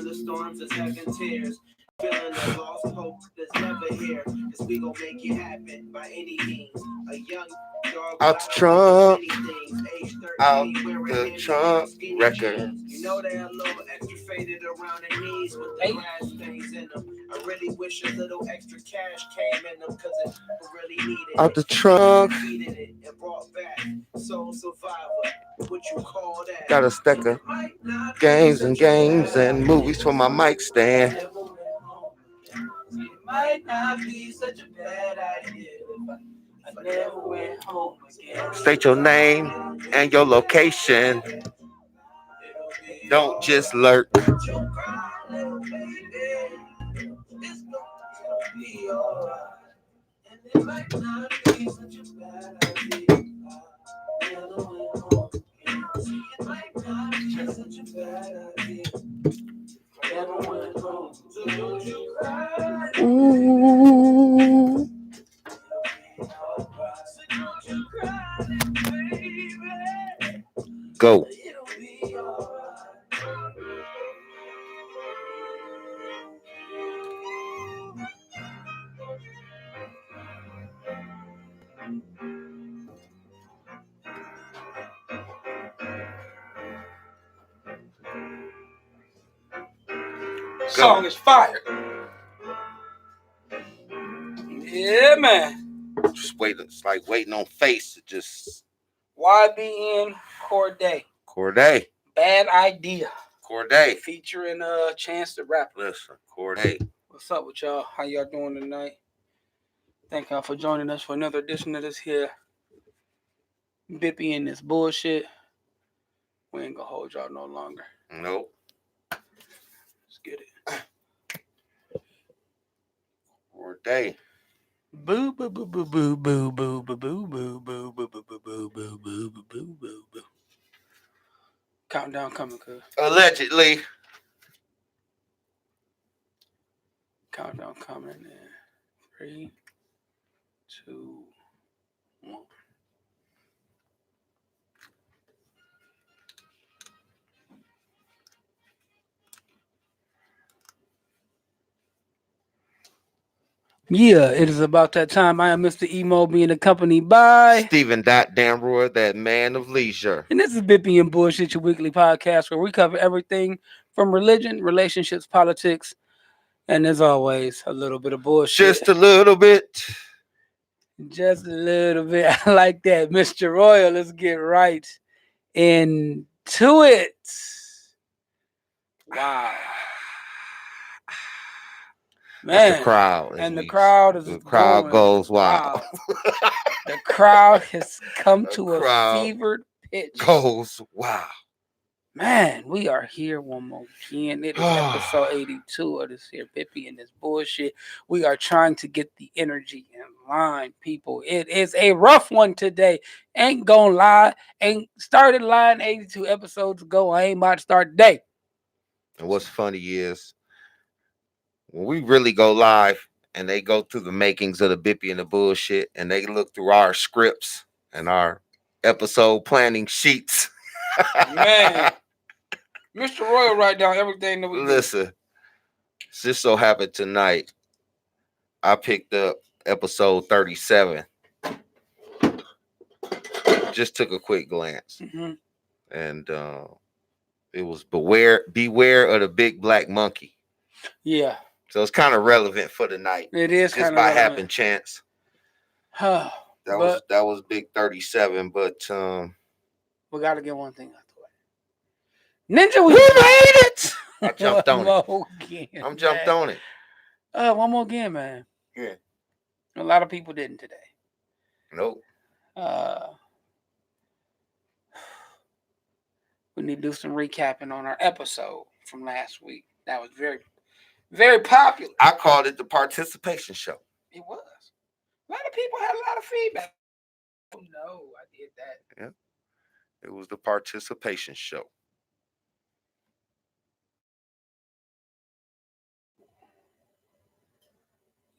when the storms are second tears. Feeling the lost hope that's never here. Cause we gon' make it happen by any means. A young dog Out the trunk, age 13, out wearing the heavy trunk skinny record. jeans. You know they're a little extra faded around their knees with the grass stains in them. I really wish a little extra cash came in them, cause it really needed Out the it. trunk, Heated it and brought back Soul Survivor. What you call that? got a stack of games and movies for my mic stand. It might not be such a bad idea if I never went home again. State your name and your location. Don't just lurk. Don't you cry, little baby. It's gonna be alright. And it might not be such a bad idea. I never went home again. See, it might not be such a bad idea. I never went home. So don't you cry. Ooh. So don't you cry, baby. Go. It'll be alright. Song is fire. Yeah, man. Just wait. It's like waiting on face to just. YBN Corday. Corday. Bad Idea. Corday. Featuring Chance the Rapper. Listen, Corday. What's up with y'all? How y'all doing tonight? Thank y'all for joining us for another edition of this here Bippy and this bullshit. We ain't gonna hold y'all no longer. Nope. Let's get it. Corday. Boo boo boo boo boo boo boo boo boo boo boo boo boo boo boo boo boo boo boo boo. Countdown coming, cuz. Allegedly. Countdown coming in 3, 2, 1. Yeah, it is about that time. I am Mr. Emo, being accompanied by Stephen Damroy, that man of leisure. And this is Bippy and Bullshit, your weekly podcast where we cover everything from religion, relationships, politics, and as always, a little bit of bullshit. Just a little bit. Just a little bit. I like that. Mr. Royal, let's get right into it. Wow. Man. The crowd. And the crowd is the crowd goes wild. The crowd has come to a fevered pitch. Goes wow. Man, we are here one more again. It is episode 82 of this here Bippy and this bullshit. We are trying to get the energy in line, people. It is a rough one today. Ain't gonna lie. Ain't started lying 82 episodes ago. I ain't about to start today. And what's funny is when we really go live and they go through the makings of the Bippy and the bullshit and they look through our scripts and our episode planning sheets. Man. Mr. Royal write down everything that we Listen, just so happened tonight, I picked up episode 37. Just took a quick glance. Mm-hmm. And it was beware of the big black monkey. Yeah. So it's kind of relevant for the night. It is just by happen chance. that was big 37, but we gotta get one thing out the way. Ninja, we made it. I jumped on it. I'm jumped on it. One more again, man. Yeah. A lot of people didn't today. Nope. We need to do some recapping on our episode from last week. That was very, very popular. I called it the participation show. It was. A lot of people had a lot of feedback. Oh no, I did that. Yeah. It was the participation show.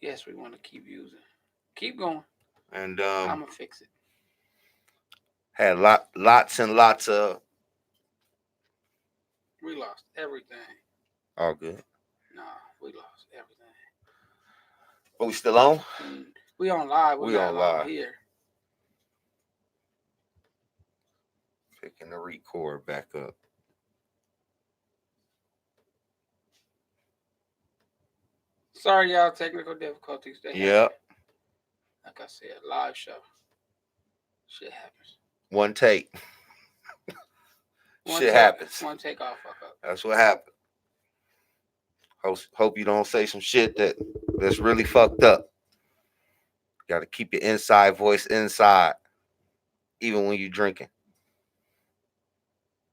Yes, we want to keep using. Keep going. And I'm gonna fix it. Had lots and lots of. We lost everything. All good. No, we lost everything. Are we still on? We on live. We We're on not on live. here. Picking the record back up. Sorry, y'all. Technical difficulties. They happen. Yep. Like I said, live show. Shit happens. One take. One Shit take- happens. One take off. Fuck up. That's what happened. Hope you don't say some shit that's really fucked up. Got to keep your inside voice inside, even when you're drinking.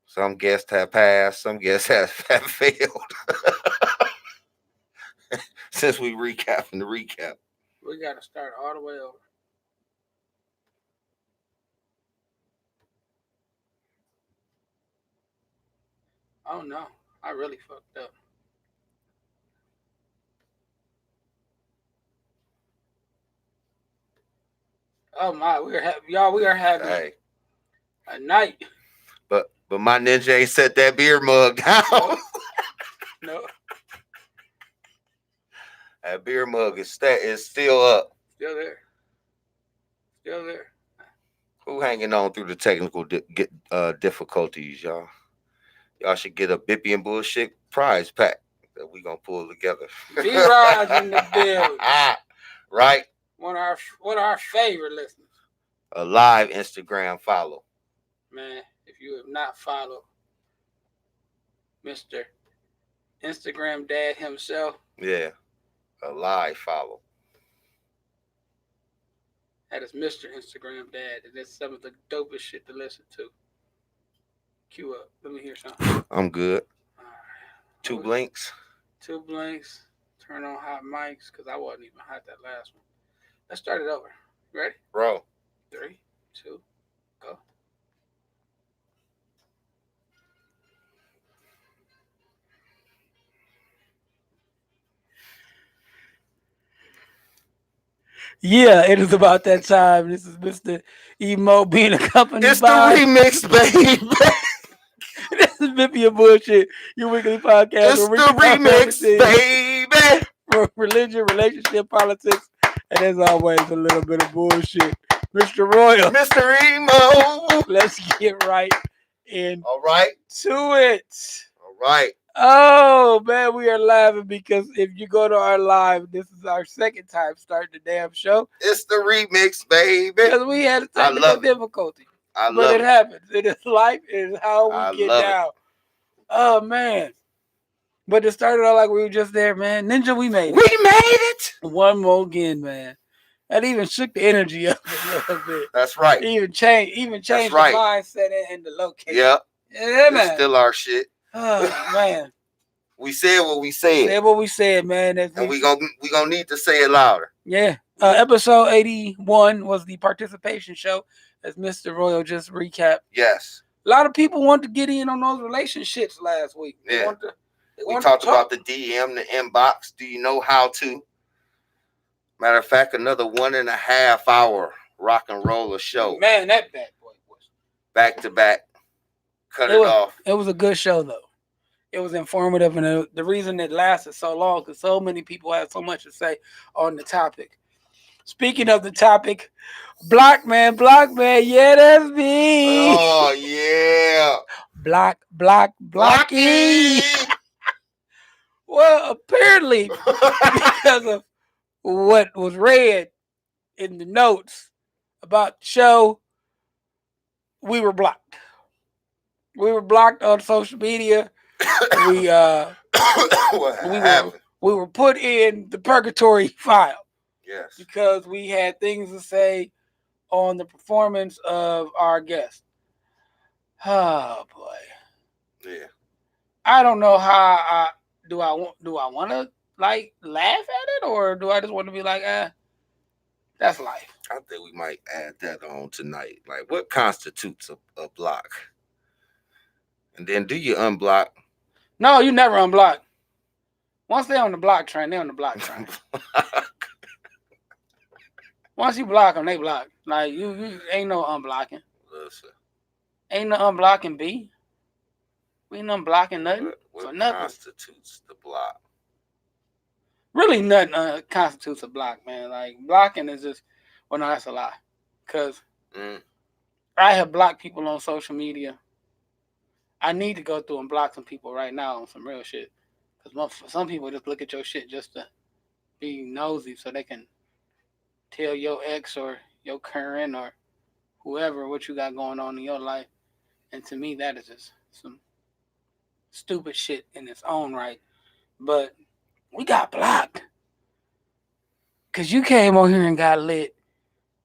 Some guests have passed, some guests have failed. Since we recapping the recap. We got to start all the way over. Oh no, I really fucked up. Oh my, we are having Hey, a night. but my ninja ain't set that beer mug down. No, That beer mug is still up. still there. Still there. Who hanging on through the technical difficulties, y'all? Y'all should get a Bippy and Bullshit prize pack that we gonna pull together. B-Rod's in the building. Right? One of our favorite listeners. A live Instagram follow. Man, if you have not followed Mr. Instagram Dad himself, Yeah. A live follow. that is Mr. Instagram Dad. And that's some of the dopest shit to listen to. Cue up. Let me hear something. I'm good. All right. Two blinks. 2 blinks. Turn on hot mics because I wasn't even hot that last one. Let's start it over. Ready? Bro. 3, 2, go. Yeah, it is about that time. This is Mr. Emo being accompanied It's the by remix, baby. this is Bippy and Bullshit, your weekly podcast. It's where we the talk remix, everything baby. from religion, relationship, politics, and as always, a little bit of bullshit. Mr. Royal, Mr. Emo. let's get right into All right. it. All right. Oh man, we are laughing because if you go to our live, this is our second time starting the damn show It's the remix, baby. because we had a I technical love it. difficulty. I But love it it. happens. It is life. It is how I we get love it. down. Oh man. But to start it out like we were just there, man. Ninja, we made it. We made it. One more again, man. That even shook the energy up a little bit. That's right. Even changed right. the mindset and the location. Yeah. Yeah, It's man. still our shit. Oh man. We said what we said. Said what we said, man. And we gonna need to say it louder. Yeah. Episode 81 was the participation show, as Mr. Royal just recapped. Yes. A lot of people wanted to get in on those relationships last week. Yeah. We talked about the DM, the inbox. Do you know how to? Matter of fact, another 1.5 hour rock and roller show. Man, that bad boy was. Back to back. Cut it off. It was a good show, though. It was informative, and the reason it lasted so long because so many people had so much to say on the topic. Speaking of the topic, Block man, yeah, that's me. Oh, yeah. Blocky. Well, apparently, because of what was read in the notes about the show, we were blocked. We were blocked on social media. We were put in the purgatory file. Yes. Because we had things to say on the performance of our guest. Oh boy. Yeah. I don't know how do I want to like laugh at it, or do I just want to be like, that's life. I think we might add that on tonight. Like, what constitutes a block? And then do you unblock? No, you never unblock. Once they're on the block train, they're on the block train. Once you block them, they block. Like you ain't no unblocking. Listen. Ain't no unblocking B. We ain't unblocking nothing. What nothing. constitutes the block? Really, nothing constitutes a block, man. Like blocking is just, well, no, that's a lie, because Mm. I have blocked people on social media. I need to go through and block some people right now on some real shit, because some people just look at your shit just to be nosy, so they can tell your ex or your current or whoever what you got going on in your life. And to me, that is just some stupid shit in its own right. But we got blocked because you came on here and got lit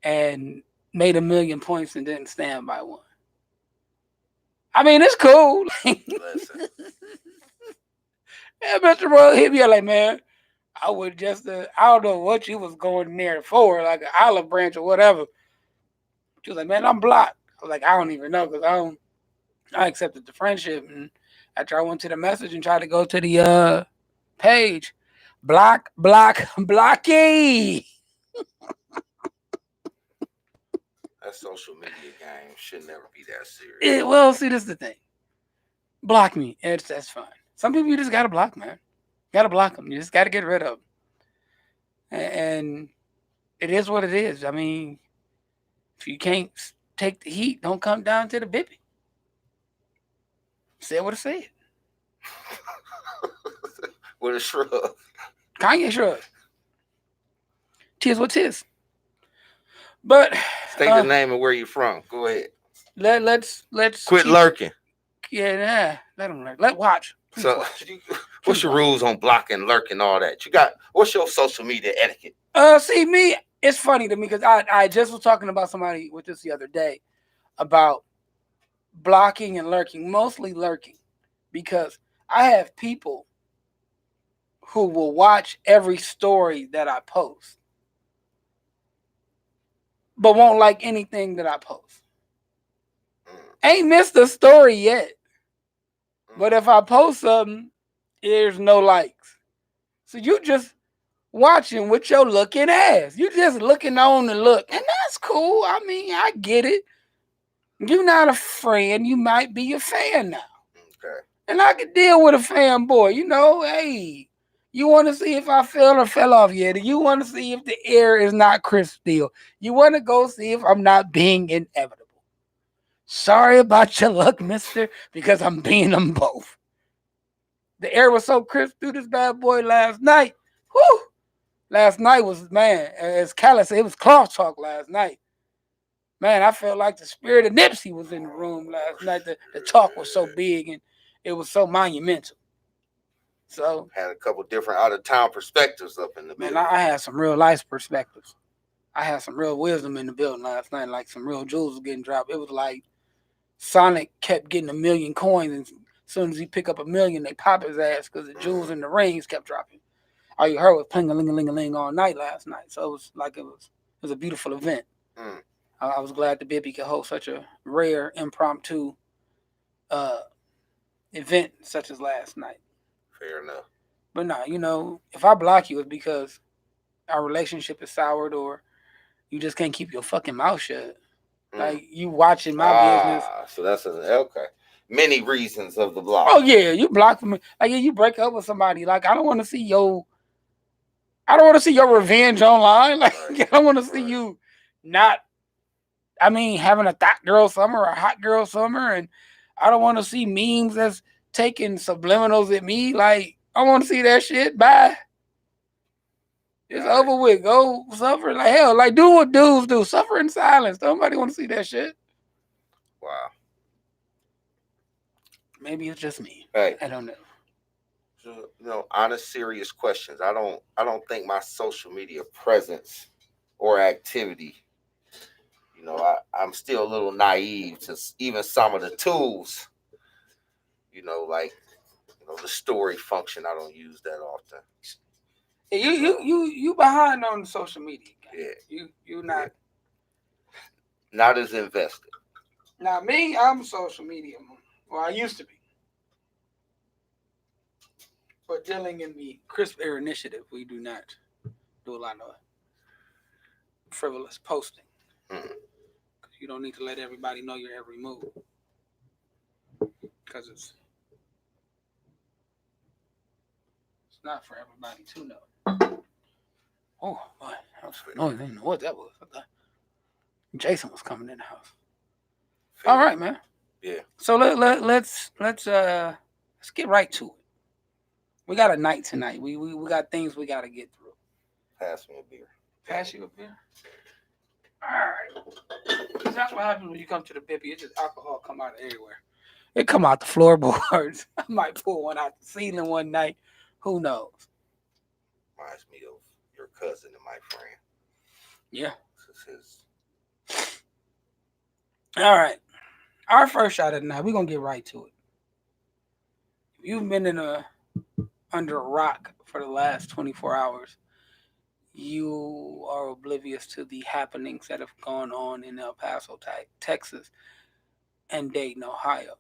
and made 1,000,000 points and didn't stand by one. I mean, it's cool. Listen. Yeah, Mr. Roy hit me up like, man, I would just, I don't know what you was going there for, like an olive branch or whatever. She was like, man, I'm blocked. I was like, I don't even know, because I accepted the friendship. And after I went to the message and tried to go to the page, blocky. That social media game should never be that serious. Well, see, this is the thing. Block me. That's fine. Some people you just gotta block, man. You gotta block them. You just gotta get rid of them. And it is what it is. I mean, if you can't take the heat, don't come down to the bippy. Say what it said. With a shrug. Kanye shrug. Tis what tis. But State the name and where you're from. Go ahead. Let's Quit lurking. Yeah, let them lurk. Let watch. Please So, watch. what's your rules on blocking, lurking, all that? What's your social media etiquette? See me. It's funny to me because I just was talking about somebody with this the other day about blocking and lurking, mostly lurking, because I have people who will watch every story that I post, but won't like anything that I post. Ain't missed a story yet. But if I post something, there's no likes. So you just watching with your looking ass. You just looking on the look. And that's cool. I mean, I get it. You're not a friend. You might be a fan now. Okay. And I can deal with a fanboy. You know, hey, you want to see if I fell or fell off yet? You want to see if the air is not crisp still? You want to go see if I'm not being inevitable? Sorry about your luck, mister, because I'm being them both. The air was so crisp through this bad boy last night. Whew! Last night was, man, as Callis said, it was cloth talk last night. Man, I felt like the spirit of Nipsey was in the room last night. The talk was so big and it was so monumental. So had a couple different out of town perspectives up in the building. Man, I had some real life perspectives. I had some real wisdom in the building last night, like some real jewels was getting dropped. It was like Sonic kept getting 1,000,000 coins, and as soon as he pick up 1,000,000, they pop his ass because the jewels in the rings kept dropping. All you heard was pling-a-ling-a-ling-a-ling all night last night. So it was like it was a beautiful event. I was glad the Bippy could host such a rare impromptu event such as last night. Fair enough. But nah, you know, if I block you, it's because our relationship is soured or you just can't keep your fucking mouth shut. Like you watching my business. So that's okay. Many reasons of the block. Oh yeah, you block me. Like yeah, you break up with somebody. Like I don't want to see your revenge online. Like I don't want to see you not. I mean, having a thot girl summer or a hot girl summer, and I don't want to see memes that's taking subliminals at me. Like I want to see that shit. Bye. It's over with. Go suffer like hell. Like do what dudes do. Suffer in silence. Nobody want to see that shit. Wow. Maybe it's just me. Hey. I don't know. So, honest, serious questions. I don't think my social media presence or activity, I'm still a little naive to even some of the tools. Like the story function. I don't use that often. You behind on the social media. Yeah. You not as invested. Now me, I'm social media. Well, I used to be. But dealing in the Crisp Air Initiative, we do not do a lot of frivolous posting. Because you don't need to let everybody know your every move. Because it's not for everybody to know. Oh, boy, that was noise. I didn't know what that was. I thought Jason was coming in the house. All right, man. Yeah. So let's get right to it. We got a night tonight. We got things we got to get through. Pass me a beer. Pass you a beer. All right. 'Cause that's what happens when you come to the Bippy. It's just alcohol come out of everywhere. It come out the floorboards. I might pull one out the ceiling one night. Who knows? Reminds me of your cousin and my friend. Yeah. This is his. All right. Our first shot of the night. We're gonna get right to it. If you've been under a rock for the last 24 hours, you are oblivious to the happenings that have gone on in El Paso, Texas, and Dayton, Ohio.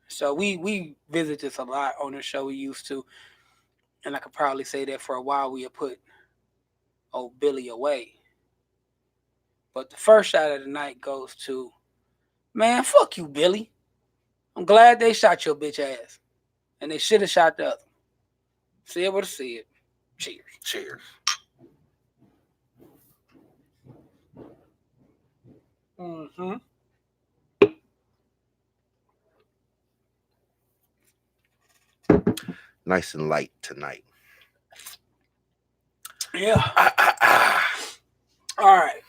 So we visit this a lot on the show. We used to, and I could probably say that for a while we had put old Billy away. But the first shot of the night goes to, man, fuck you, Billy. I'm glad they shot your bitch ass. And they should have shot the other. See it, what to see it. Cheers. Cheers. Mm-hmm. Nice and light tonight. Yeah. All right.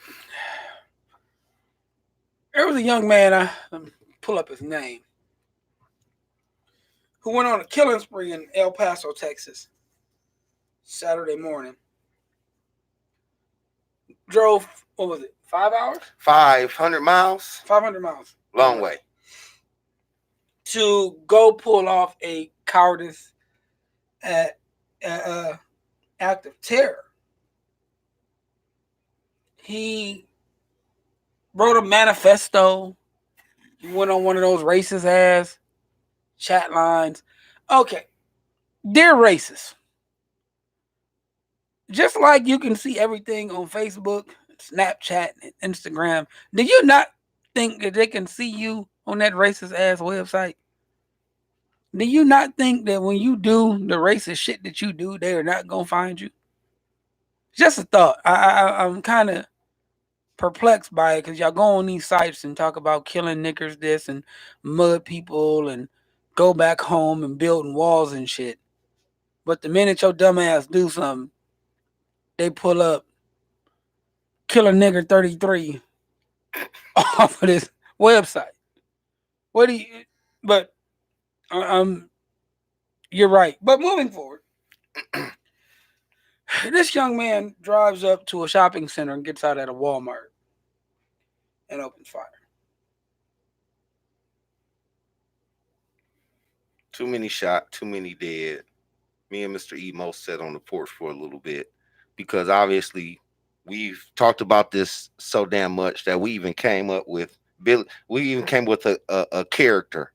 There was a young man, I pull up his name, who went on a killing spree in El Paso, Texas, Saturday morning. Drove, what was it, 5 hours? 500 miles? 500 miles. Long way. To go pull off a cowardice act of terror. He wrote a manifesto. He went on one of those racist ass chat lines. Okay. Dear racists, just like you can see everything on Facebook, Snapchat, and Instagram, do you not think that they can see you on that racist ass website? Do you not think that when you do the racist shit that you do, they are not gonna find you? Just a thought. I'm kind of perplexed by it because y'all go on these sites and talk about killing niggers this and mud people and go back home and building walls and shit. But the minute your dumb ass do something, they pull up Killer Nigger 33 off of this website. What do you? But you're right. But moving forward, this young man drives up to a shopping center and gets out at a Walmart and opens fire. Too many shot, too many dead. Me and Mr. Emo sat on the porch for a little bit because obviously we've talked about this so damn much that we even came up with Billy. We even came with a character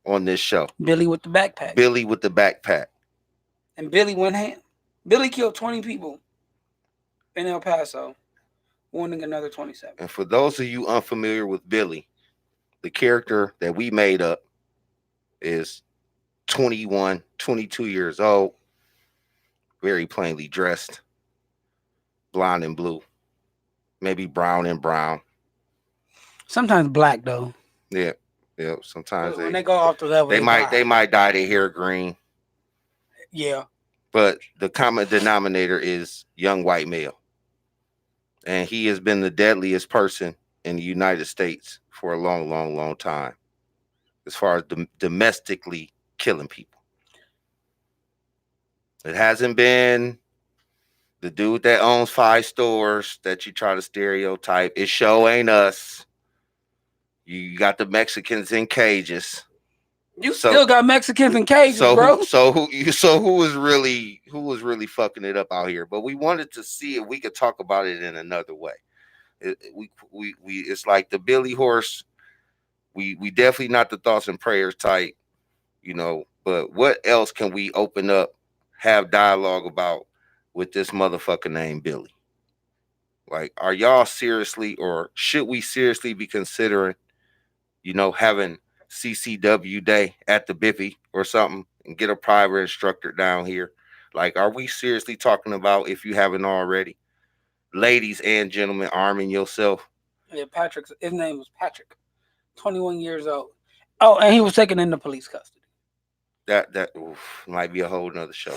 on this show. Billy with the backpack. Billy with the backpack. And Billy went ham. Billy killed 20 people in El Paso, wounding another 27. And for those of you unfamiliar with Billy, the character that we made up is 21, 22 years old, very plainly dressed, blonde and blue, maybe brown and brown. Sometimes black though. Yeah. Sometimes when they go off the level, they might dye their hair green. Yeah. But the common denominator is young white male. And he has been the deadliest person in the United States for a long, long, long time, as far as domestically killing people. It hasn't been the dude that owns 5 stores that you try to stereotype. It sure ain't us. You got the Mexicans in cages. You still got Mexicans in cages, bro. Who was really fucking it up out here? But we wanted to see if we could talk about it in another way. It's like the Billy horse. We definitely not the thoughts and prayers type, but what else can we open up, have dialogue about with this motherfucker named Billy? Like, are y'all seriously, or should we seriously be considering having CCW day at the Biffy or something and get a private instructor down here. Like, are we seriously talking about, if you haven't already, ladies and gentlemen, arming yourself? Yeah, his name was Patrick, 21 years old. Oh, and he was taken into police custody. That might be a whole nother show.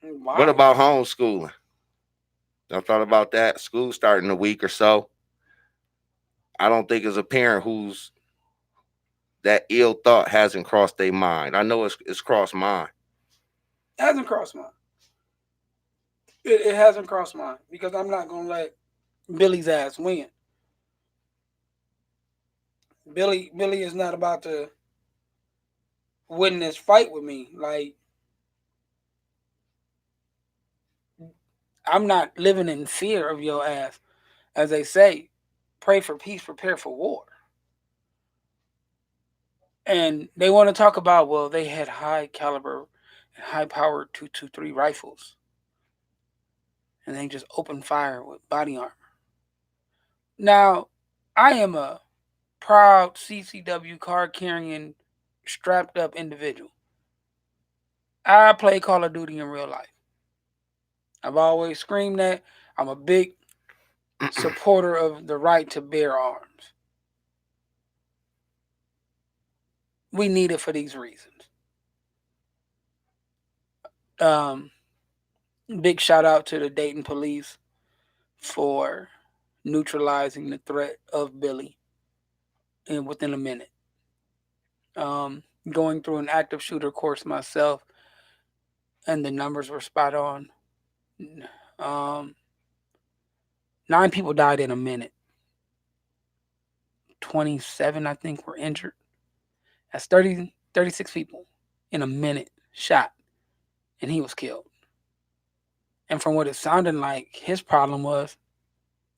What Why? about homeschooling? I thought about that. School starting a week or so. I don't think as a parent who's that ill thought hasn't crossed their mind. I know it's crossed mine. It hasn't crossed mine. It hasn't crossed mine because I'm not gonna let Billy's ass win. Billy is not about to win this fight with me. Like, I'm not living in fear of your ass. As they say, pray for peace, prepare for war. And they want to talk about, well, they had high caliber and high powered 223 rifles. And they just opened fire with body armor. Now, I am a proud CCW card carrying, strapped up individual. I play Call of Duty in real life. I've always screamed that. I'm a big supporter of the right to bear arms. We need it for these reasons. Big shout out to the Dayton police for neutralizing the threat of Billy within a minute. Going through an active shooter course myself, and the numbers were spot on. 9 people died in a minute. 27, I think, were injured. That's 36 people in a minute shot, and he was killed. And from what it sounded like, his problem was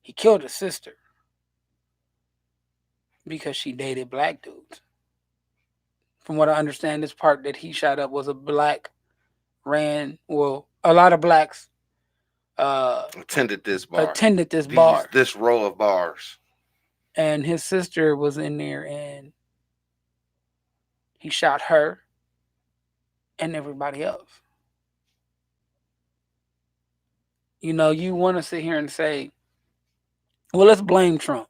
he killed his sister because she dated black dudes. From what I understand, this part that he shot up was a black a lot of blacks attended this bar. This row of bars. And his sister was in there, and he shot her and everybody else. You want to sit here and say, well, let's blame Trump.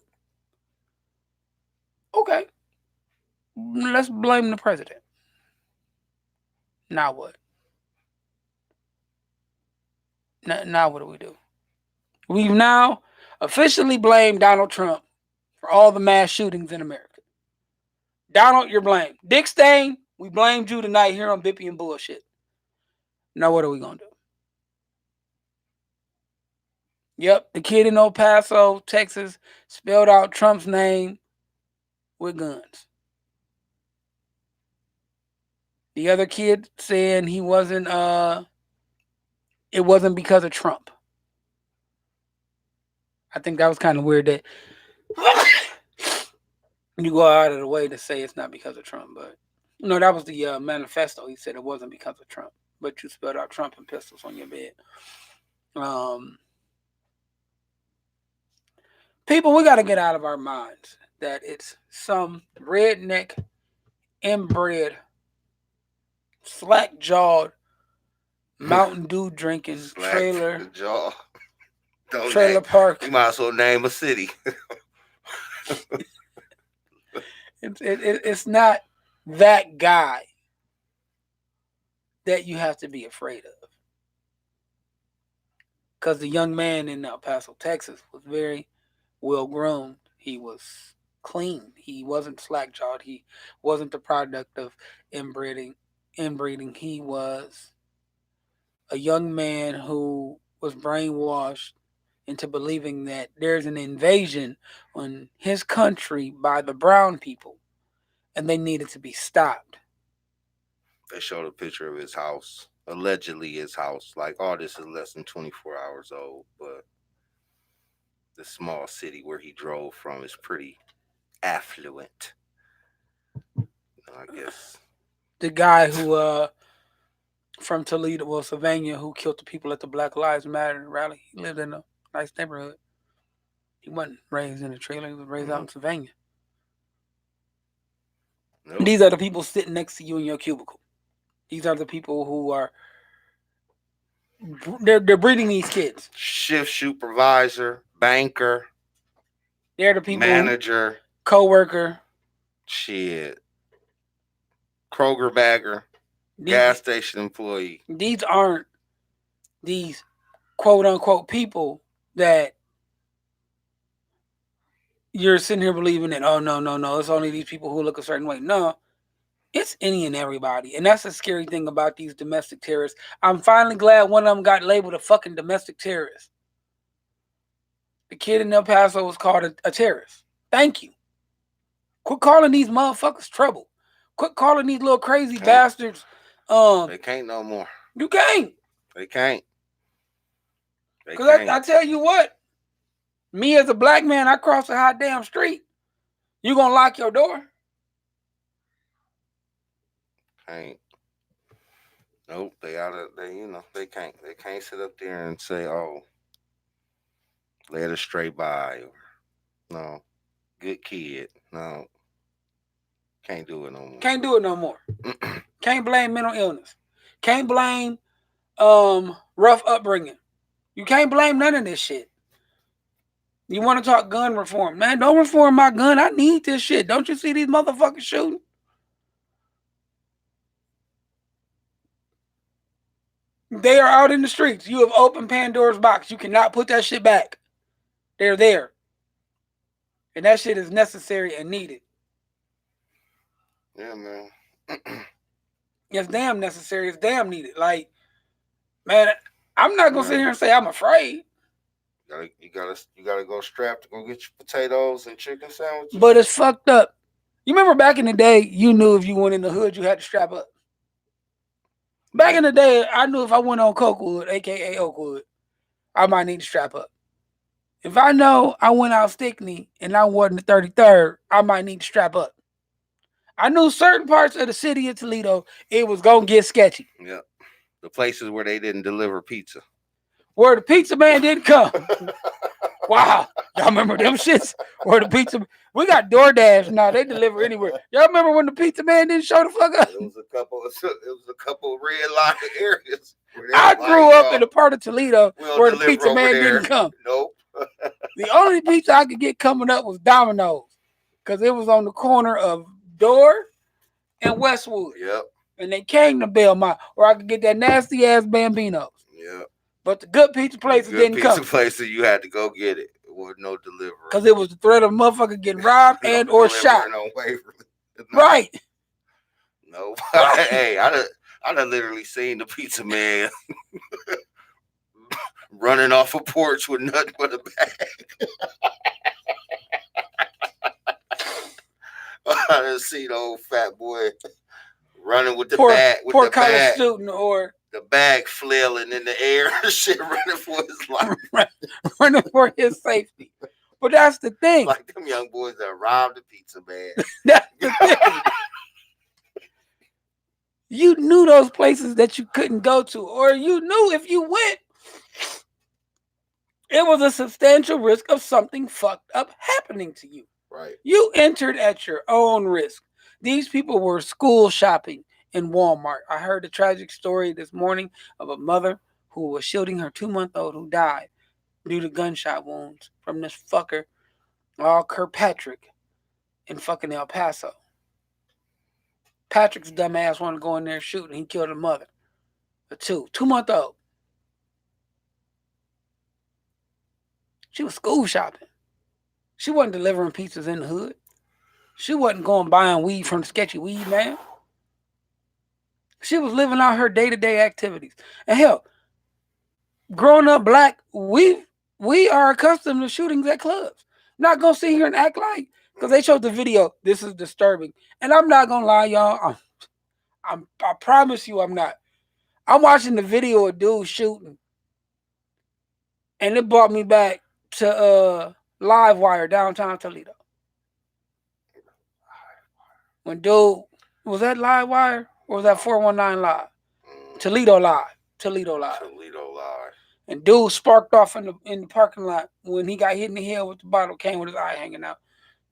Okay. Let's blame the president. Now what? Now what do we do? We've now officially blamed Donald Trump for all the mass shootings in America. Donald, you're blamed. Dick Stain, we blamed you tonight here on Bippy and Bullshit. Now what are we going to do? Yep, the kid in El Paso, Texas, spelled out Trump's name with guns. The other kid saying it wasn't because of Trump. I think that was kind of weird that you go out of the way to say it's not because of Trump, but no, that was the manifesto. He said it wasn't because of Trump, but you spelled out Trump and pistols on your bed. People, we got to get out of our minds that it's some redneck, inbred, slack-jawed, Mountain Dew drinking trailer park. You might as well name a city. It's not that guy that you have to be afraid of. Because the young man in El Paso, Texas was very well groomed. He was clean. He wasn't slack-jawed. He wasn't the product of inbreeding. He was a young man who was brainwashed into believing that there's an invasion on his country by the brown people, and they needed to be stopped. They showed a picture of his house, allegedly his house. Like, all this is less than 24 hours old, but the small city where he drove from is pretty affluent, I guess. The guy who from Toledo, Sylvania, who killed the people at the Black Lives Matter rally, he lived in a nice neighborhood. He wasn't raised in a trailer. He was raised out in Sylvania. Nope. These are the people sitting next to you in your cubicle. These are the people who are they're breeding these kids. Shift supervisor, banker, They're the people manager, co-worker. shit, Kroger bagger, gas station employee. These aren't these quote unquote people that you're sitting here believing that, oh no, it's only these people who look a certain way. No, it's any and everybody. And that's the scary thing about these domestic terrorists. I'm finally glad one of them got labeled a fucking domestic terrorist. The kid in El Paso was called a terrorist. Thank you. Quit calling these motherfuckers trouble. Quit calling these little crazy bastards. They can't no more. You can't. They can't. Because I tell you what, me as a black man, I cross a hot damn street. You gonna lock your door? Can't. Nope. They can't. They can't sit up there and say, "Oh, let her stray by." Or, no, good kid. No, can't do it no more. Can't do it no more. Can't blame mental illness. Can't blame rough upbringing. You can't blame none of this shit. You want to talk gun reform? Man, don't reform my gun. I need this shit. Don't you see these motherfuckers shooting? They are out in the streets. You have opened Pandora's box. You cannot put that shit back. They're there. And that shit is necessary and needed. Yeah, man. It's damn necessary. It's damn needed. Like, man, I'm not gonna sit here and say I'm afraid. You gotta go strapped to go get your potatoes and chicken sandwiches. But it's fucked up. You remember back in the day, you knew if you went in the hood, you had to strap up. Back in the day, I knew if I went on Cokewood, aka Oakwood, I might need to strap up. If I know I went out Stickney and I wasn't the 33rd, I might need to strap up. I knew certain parts of the city of Toledo, it was gonna get sketchy. Yeah. The places where they didn't deliver pizza. Where the pizza man didn't come. Wow. Y'all remember them shits? Where the pizza... We got DoorDash now. They deliver anywhere. Y'all remember when the pizza man didn't show the fuck up? It was a couple red line areas. I grew up in a part of Toledo where the pizza man didn't come. Nope. The only pizza I could get coming up was Domino's. Because it was on the corner of Door and Westwood. Yep. And they came to Belmont where I could get that nasty ass Bambinos. Yep. But the good pizza places didn't come. Pizza places, you had to go get it. It was no delivery. Because it was the threat of a motherfucker getting robbed and or shot. No. Right. No. Hey, I done literally seen the pizza man running off a porch with nothing but a bag. I done seen the old fat boy running with the bag. With poor the college bag. student or... The bag flailing in the air and shit, running for his life. Running for his safety. But that's the thing. Like them young boys that robbed the pizza man. That's the thing. You knew those places that you couldn't go to, or you knew if you went, it was a substantial risk of something fucked up happening to you. Right. You entered at your own risk. These people were school shopping in Walmart. I heard a tragic story this morning of a mother who was shielding her 2-month-old who died due to gunshot wounds from this fucker, Kirkpatrick, in fucking El Paso. Patrick's dumbass wanted to go in there and shoot, and he killed her mother. A 2-month-old. She was school shopping. She wasn't delivering pizzas in the hood. She wasn't going buying weed from the sketchy weed man. She was living out her day-to-day activities. And hell, growing up black, we are accustomed to shootings at clubs. I'm not gonna sit here and act like, because they showed the video, this is disturbing. And I'm not gonna lie, y'all. I promise you I'm not. I'm watching the video of dude shooting. And it brought me back to Livewire downtown Toledo. When dude, was that Livewire? Or was that 419 Live? Toledo Live. And dude sparked off in the parking lot when he got hit in the head with the bottle, came with his eye hanging out.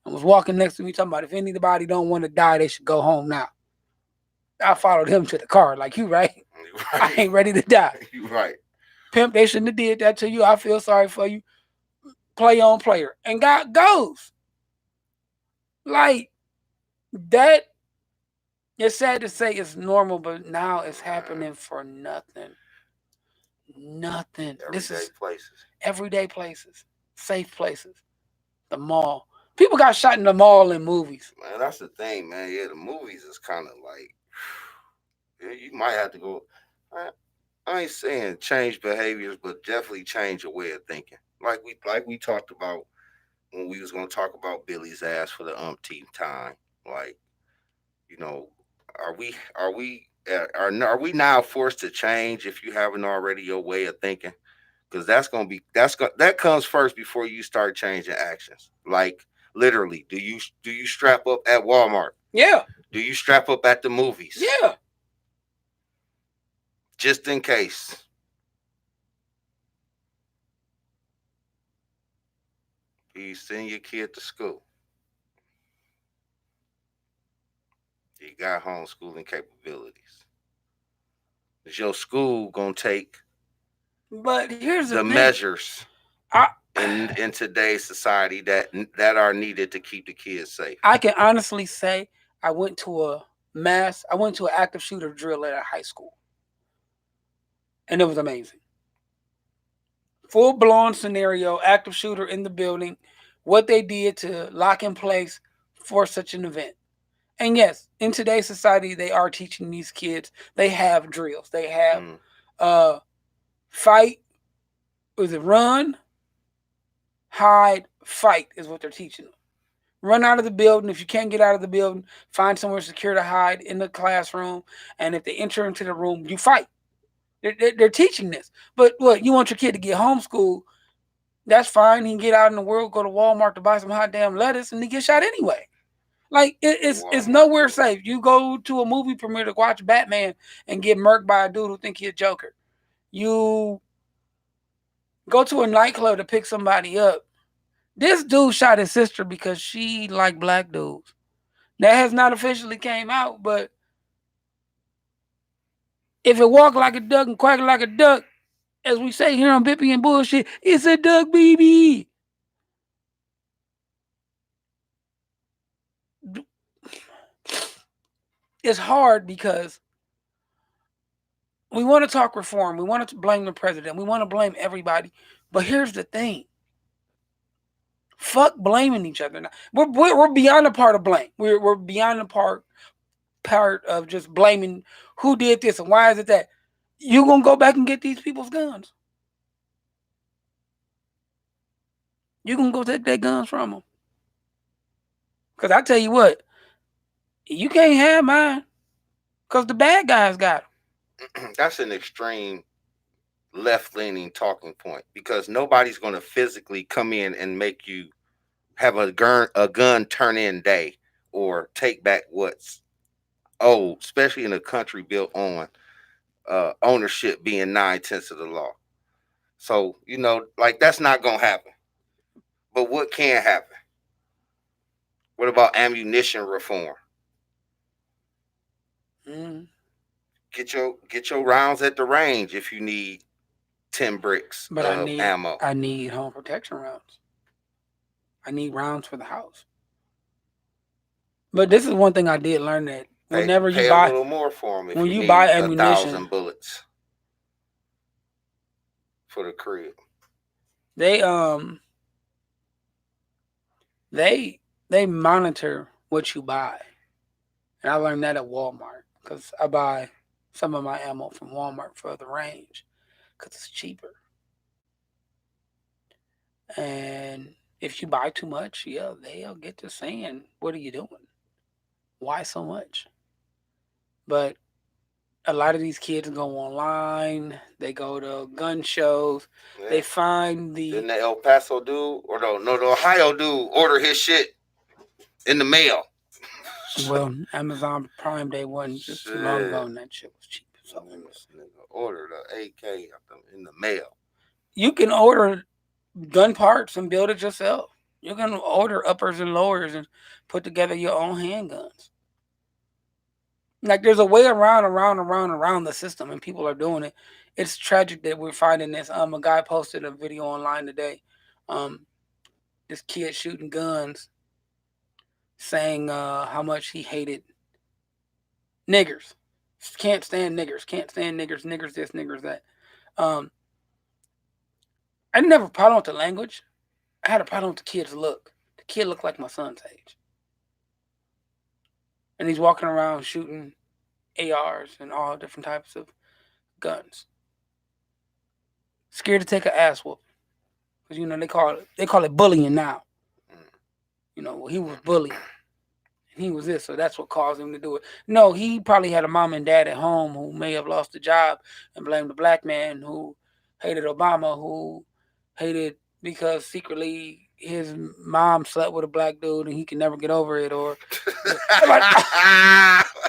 and was walking next to me talking about if anybody don't want to die, they should go home now. I followed him to the car, like, you right. I Right. ain't ready to die. You right. Pimp, they shouldn't have did that to you. I feel sorry for you. Play on player. And God goes. Like, that, it's sad to say it's normal, but now it's happening for nothing. Nothing. This Everyday is places. everyday places, safe places, the mall. People got shot in the mall in movies. Man, that's the thing, man. Yeah, the movies is kind of like, yeah, you might have to go. I ain't saying change behaviors, but definitely change your way of thinking. Like we talked about when we was gonna talk about Billy's ass for the umpteenth time. Like, you know, are we now forced to change if you haven't already your way of thinking? Because that comes first before you start changing actions. Like, literally, do you strap up at Walmart? Yeah, Do you strap up at the movies? yeah. Just in case. You send your kid to school. You got homeschooling capabilities. Is your school gonna take But here's the the thing. measures I in today's society that are needed to keep the kids safe? I can honestly say I went to an active shooter drill at a high school. And it was amazing. Full blown scenario, active shooter in the building, what they did to lock in place for such an event. And yes, in today's society, they are teaching these kids. They have drills. They have Mm. fight. Was it run, hide, fight? Is what they're teaching them. Run out of the building. If you can't get out of the building, find somewhere secure to hide in the classroom. And if they enter into the room, you fight. They're teaching this. But what, you want your kid to get homeschooled? That's fine. He can get out in the world, go to Walmart to buy some hot damn lettuce, and he get shot anyway. Like, it's Walmart. nowhere safe. You go to a movie premiere to watch Batman and get murked by a dude who think he a Joker. You go to a nightclub to pick somebody up. This dude shot his sister because she liked black dudes. That has not officially came out, but if it walk like a duck and quack like a duck, as we say here on Bippy and Bullshit, it's a duck baby. It's hard because we want to talk reform. We want to blame the president. We want to blame everybody. But here's the thing. Fuck blaming each other. Now. We're beyond the part of blame. We're beyond the part of just blaming who did this and why is it that. You gonna go back and get these people's guns. You gonna go take their guns from them. Because I tell you what, you can't have mine. Because the bad guys got them. That's an extreme left-leaning talking point because nobody's going to physically come in and make you have a gun turn in day or take back what's old, especially in a country built on ownership being 9/10 of the law. So, like, that's not going to happen. But what can happen? What about ammunition reform? Mm. Get your rounds at the range if you need 10 bricks But of ammo. I need home protection rounds. I need rounds for the house. But this is one thing I did learn, that whenever pay you buy a little more for them if when you you need buy 1,000 ammunition, bullets for the crib. They monitor what you buy. And I learned that at Walmart because I buy some of my ammo from Walmart for the range because it's cheaper. And if you buy too much, yeah, they'll get to saying, what are you doing? Why so much? But a lot of these kids go online. They go to gun shows. Yeah. They find Didn't the El Paso dude, or the Ohio dude, order his shit in the mail? Well, Amazon Prime Day wasn't just too long ago, and that shit was cheap. So This nigga ordered an AK in the mail. you can order gun parts and build it yourself. You can order uppers and lowers and put together your own handguns. Like there's a way around the system, and people are doing it. It's tragic that we're finding this. A guy posted a video online today. This kid shooting guns, saying how much he hated niggers. Can't stand niggers. Can't stand niggers. Niggers this. Niggers that. Um, I didn't have a problem with the language. I had a problem with the kid's look. The kid looked like my son's age, and he's walking around shooting ARs and all different types of guns. Scared to take an ass whooping. Because they call it bullying now. He was bullied. And he was this, so that's what caused him to do it. No, he probably had a mom and dad at home who may have lost a job and blamed the black man who hated Obama, who hated because secretly his mom slept with a black dude and he can never get over it, or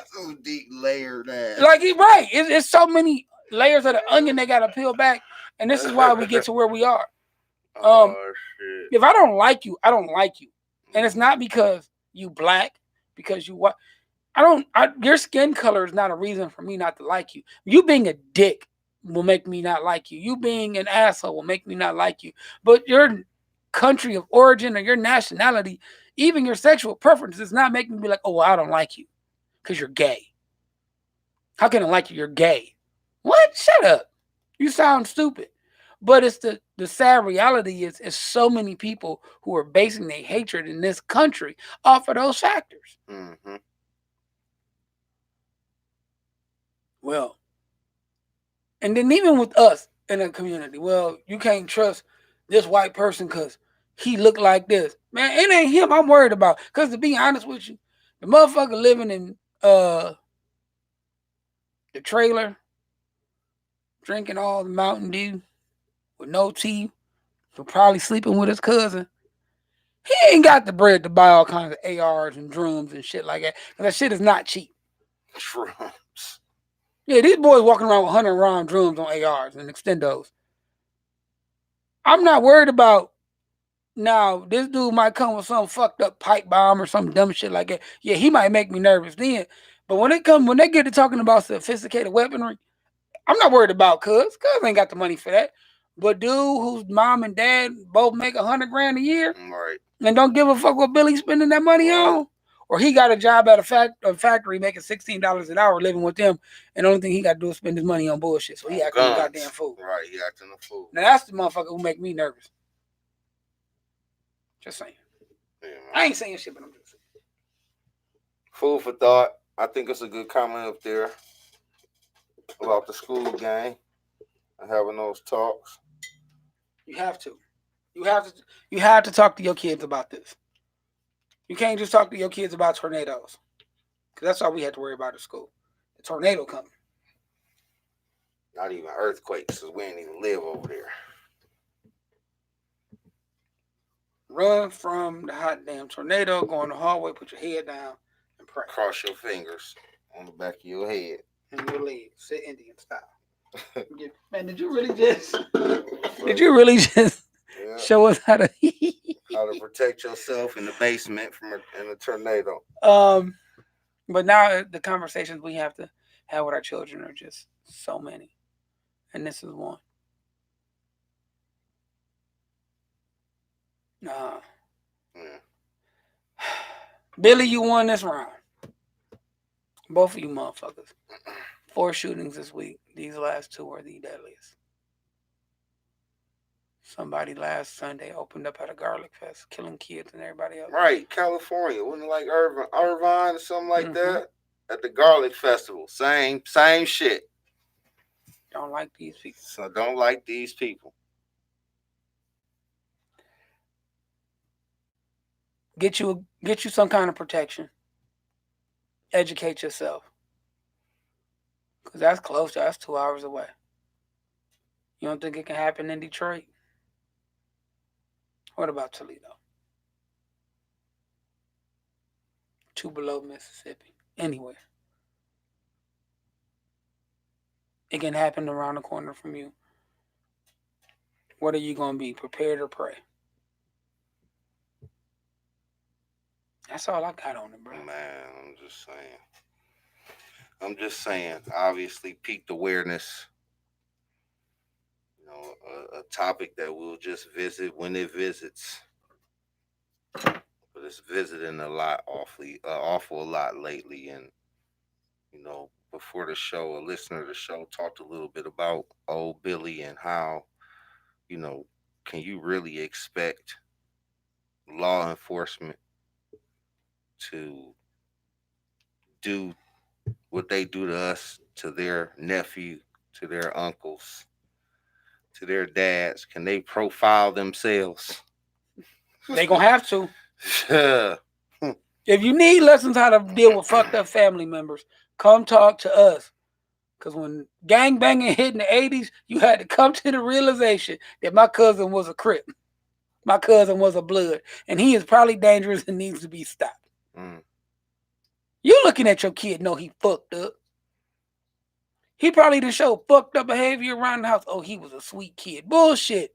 so deep layered ass. like he right. It's so many layers of the onion they gotta peel back, and this is why we get to where we are. Shit. If I don't like you, I don't like you, and it's not because you black, because you what. Your skin color is not a reason for me not to like you. You being a dick will make me not like you. You being an asshole will make me not like you. But your country of origin or your nationality, even your sexual preference, does not make me be like, oh, well, I don't like you because you're gay. How can I like you? You're gay. What? Shut up. You sound stupid. But it's the sad reality is so many people who are basing their hatred in this country off of those factors. Mm-hmm. Well, and then even with us in a community, well, you can't trust this white person because he looked like this. Man, it ain't him I'm worried about. Because to be honest with you, the motherfucker living in the trailer, drinking all the Mountain Dew with no tea, for probably sleeping with his cousin, he ain't got the bread to buy all kinds of ARs and drums and shit like that. Because that shit is not cheap. Drums. Yeah, these boys walking around with 100-round drums on ARs and extendos. I'm not worried about now. This dude might come with some fucked up pipe bomb or some dumb shit like that. Yeah, he might make me nervous then. But when they get to talking about sophisticated weaponry, I'm not worried about cuz ain't got the money for that. But dude whose mom and dad both make $100,000 a year, right, and don't give a fuck what Billy's spending that money on, or he got a job at a factory making $16 an hour living with them, and the only thing he got to do is spend his money on bullshit. So he acting a goddamn fool. Right, he acting a fool. Now that's the motherfucker who make me nervous. Just saying. Yeah, I ain't saying shit, but I'm just saying. Food for thought. I think it's a good comment up there about the school gang and having those talks. You have to. You have to talk to your kids about this. You can't just talk to your kids about tornadoes. Because that's all we had to worry about at school. The tornado coming. Not even earthquakes, because we ain't even live over there. Run from the hot damn tornado, go in the hallway, put your head down, and pray. Cross your fingers on the back of your head. And your legs. Sit Indian style. Man, did you really just show us how to protect yourself in the basement from in a tornado? But now the conversations we have to have with our children are just so many, and this is one. Billy, you won this round. Both of you motherfuckers. 4 shootings this week. These last 2 are the deadliest. Somebody last Sunday opened up at a garlic fest, killing kids and everybody else. Right, California. Wasn't it like Irvine or something like that? At the garlic festival. Same shit. Don't like these people. So don't like these people. Get you some kind of protection. Educate yourself. Because that's close. That's 2 hours away. You don't think it can happen in Detroit? What about Toledo? Tupelo, Mississippi. Anywhere. It can happen around the corner from you. What are you going to be? Prepared or pray? That's all I got on it, bro. Man, I'm just saying. Obviously, peaked awareness. You know, a topic that we'll just visit when it visits. But it's visiting a lot, awful lot lately. And before the show, a listener of the show talked a little bit about old Billy and how, you know, can you really expect law enforcement to do what they do to us, to their nephew, to their uncles, to their dads? Can they profile themselves? They gonna have to. Yeah. If you need lessons how to deal with fucked up family members, come talk to us. Because when gang banging hit in the 80s, you had to come to the realization that my cousin was a Crip. My cousin was a Blood. And he is probably dangerous and needs to be stopped. Mm. You looking at your kid, know he fucked up. He probably done show fucked up behavior around the house. Oh, he was a sweet kid. Bullshit.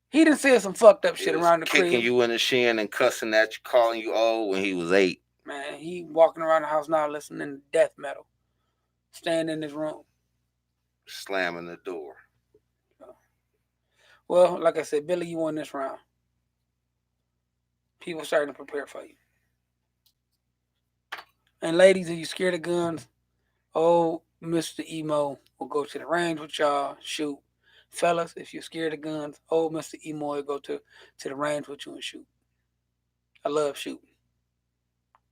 He done said some fucked up shit around the crib. Kicking you in the shin and cussing at you, calling you old when he was 8. Man, he walking around the house now listening to death metal. Staying in his room. Slamming the door. Well, like I said, Billy, you won this round. People starting to prepare for you. And ladies, if you scared of guns, oh, Mr. Emo will go to the range with y'all, shoot. Fellas, if you're scared of guns, oh, Mr. Emo will go to the range with you and shoot. I love shooting.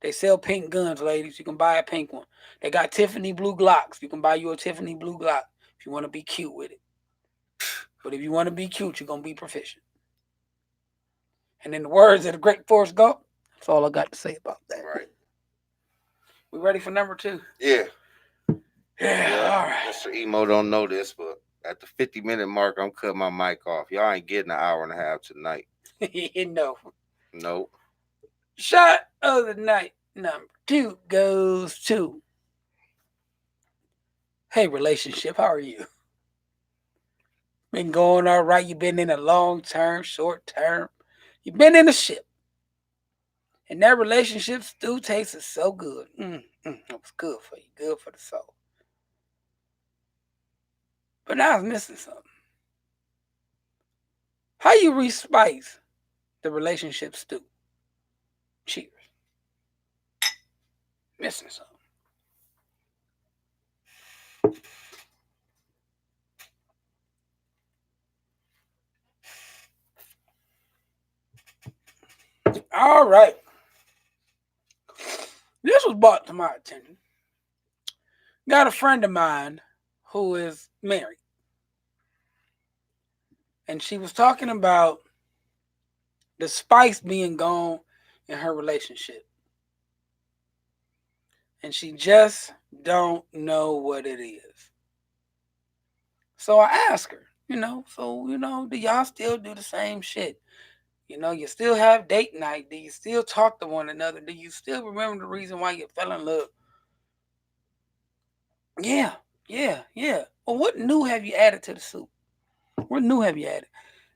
They sell pink guns, ladies. You can buy a pink one. They got Tiffany blue Glocks. You can buy you a Tiffany blue Glock if you want to be cute with it. But if you want to be cute, you're going to be proficient. And in the words of the great Forrest Gump, that's all I got to say about that. Right. We ready for number 2? Yeah. Yeah, all right. Mr. Emo don't know this, but at the 50-minute mark, I'm cutting my mic off. Y'all ain't getting an hour and a half tonight. No. Nope. Shot of the night number 2 goes to, hey, relationship, how are you? Been going all right. You've been in a long term, short term. You've been in a ship. And that relationship stew tasted so good. It was good for you, good for the soul. But now I was missing something. How you respice the relationship stew? Cheers. Missing something. All right. This was brought to my attention. Got a friend of mine who is married. And she was talking about the spice being gone in her relationship. And she just don't know what it is. So I asked her, do y'all still do the same shit? You still have date night. Do you still talk to one another? Do you still remember the reason why you fell in love? Yeah. Well, what new have you added to the soup? What new have you added?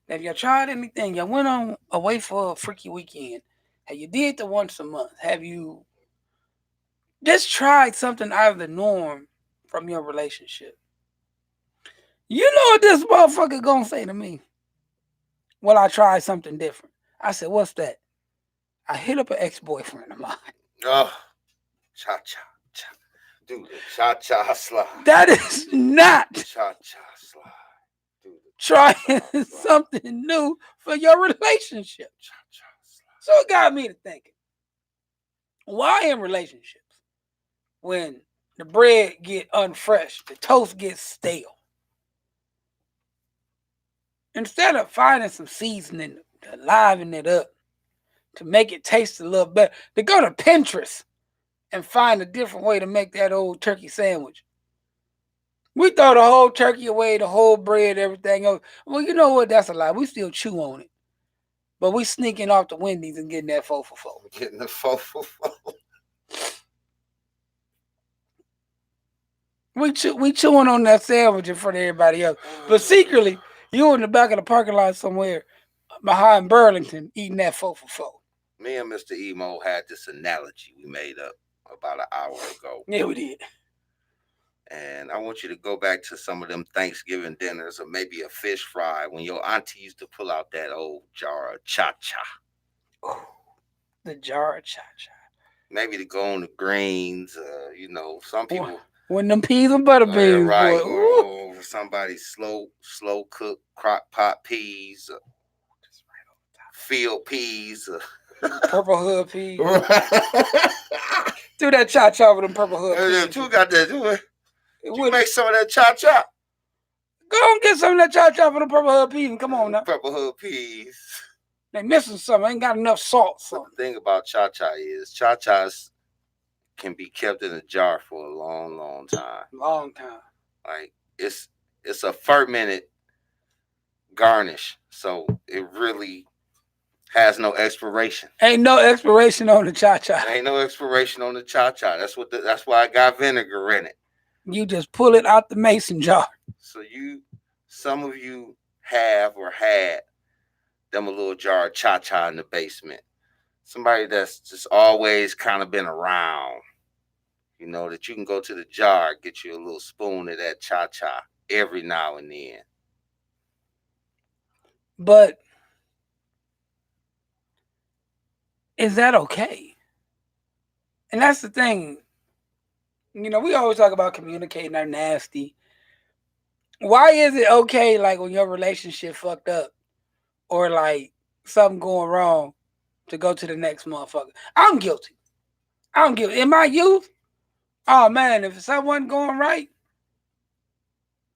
Have you tried anything? You went on away for a freaky weekend. Have you did the once a month? Have you just tried something out of the norm from your relationship? You know what this motherfucker gonna say to me? Well, I tried something different. I said, what's that? I hit up an ex-boyfriend of mine. Oh, cha-cha. Do the cha-cha slide. That is not Cha-cha slide. trying something new for your relationship. Cha-cha slide. So it got me to thinking, why in relationships, when the bread get unfresh, the toast gets stale, instead of finding some seasoning to liven it up, to make it taste a little better, they go to Pinterest and find a different way to make that old turkey sandwich. We throw the whole turkey away, the whole bread, everything else. Well, you know what? That's a lie. We still chew on it. But we sneaking off the Wendy's and getting that 4 for 4. Getting the 4 for 4. We chewing on that sandwich in front of everybody else. But secretly, you in the back of the parking lot somewhere behind Burlington eating that 4 for 4. Me and Mr. Emo had this analogy we made up about an hour ago. Yeah, we did. And I want you to go back to some of them Thanksgiving dinners or maybe a fish fry when your auntie used to pull out that old jar of cha-cha. Ooh, the jar of cha-cha. Maybe to go on the greens. Some people. When them peas and butter Oh, yeah, beans, right. boy. Ooh. Or somebody's slow cooked crock pot peas, field peas. Purple hood peas. Do that cha-cha with them purple hood peas. Two got that. You Would- make some of that cha-cha. Go and get some of that cha-cha for them purple hood peas and come on now. Purple hood peas. They missing something. Ain't got enough salt. But the thing about cha-cha is cha-chas can be kept in a jar for a long, long time. Long time. Like it's a fermented garnish, so it really has no expiration. Ain't no expiration on the cha-cha. Ain't no expiration on the cha-cha. That's why I got vinegar in it. You just pull it out the mason jar. So some of you have or had them a little jar of cha-cha in the basement. Somebody that's just always kind of been around, that you can go to the jar, get you a little spoon of that cha-cha every now and then. But is that okay? And that's the thing. We always talk about communicating our nasty. Why is it okay, like, when your relationship fucked up or, like, something going wrong to go to the next motherfucker? I'm guilty. In my youth, oh, man, if something wasn't going right,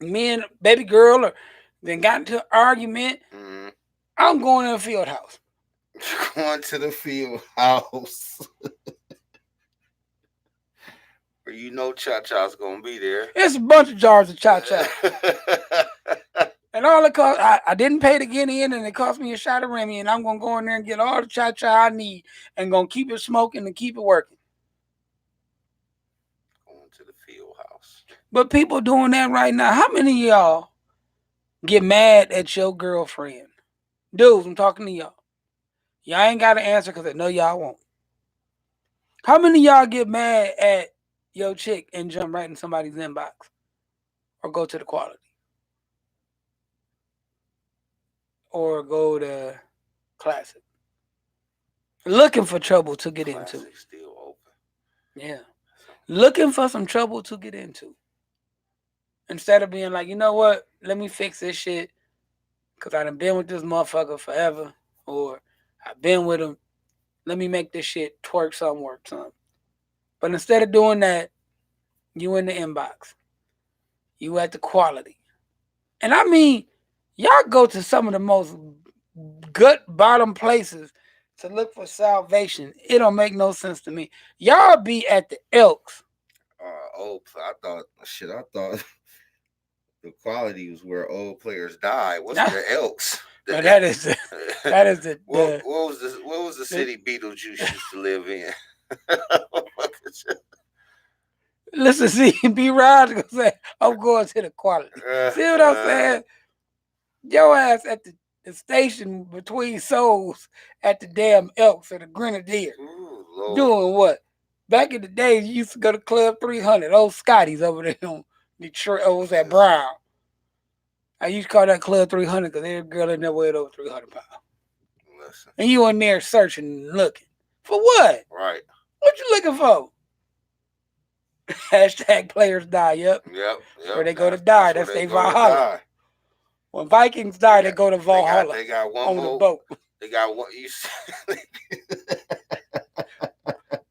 me and baby girl or then got into an argument, I'm going to the field house. Going to the field house. Where cha-cha's gonna be there. It's a bunch of jars of cha-cha. And all it cost, I didn't pay to get in, and it cost me a shot of Remy, and I'm gonna go in there and get all the cha-cha I need and gonna keep it smoking and keep it working. Going to the field house. But people doing that right now. How many of y'all get mad at your girlfriend? Dudes, I'm talking to y'all. Y'all ain't got to answer because I know y'all won't. How many of y'all get mad at your chick and jump right in somebody's inbox or go to the quality or go to Classic looking for trouble to get into? Still open. Yeah. Looking for some trouble to get into. Instead of being like, you know what? Let me fix this shit because I done been with this motherfucker forever, or I've been with him. Let me make this shit work some. But instead of doing that, you in the inbox. You at the quality. And I mean, y'all go to some of the most gut bottom places to look for salvation. It don't make no sense to me. Y'all be at the Elks. I thought the quality was where old players die. What's the Elks? No, that is the what was the city Beetlejuice used to live in? Listen, see, B-Rod gonna say, I'm going to the quality. See what I'm saying? Your ass at the station between souls at the damn Elks or the Grenadier. Ooh, doing what? Back in the days, you used to go to Club 300. Old Scotty's over there in Detroit. Oh, was that Brown? I used to call that Club 300 because every girl in there weighed over 300 pounds. Listen. And you in there searching and looking. For what? Right. What you looking for? Hashtag players die. Yep. Where they go to die. That's their Valhalla. When Vikings die, they go to Valhalla. They got one on more, the boat. They got one.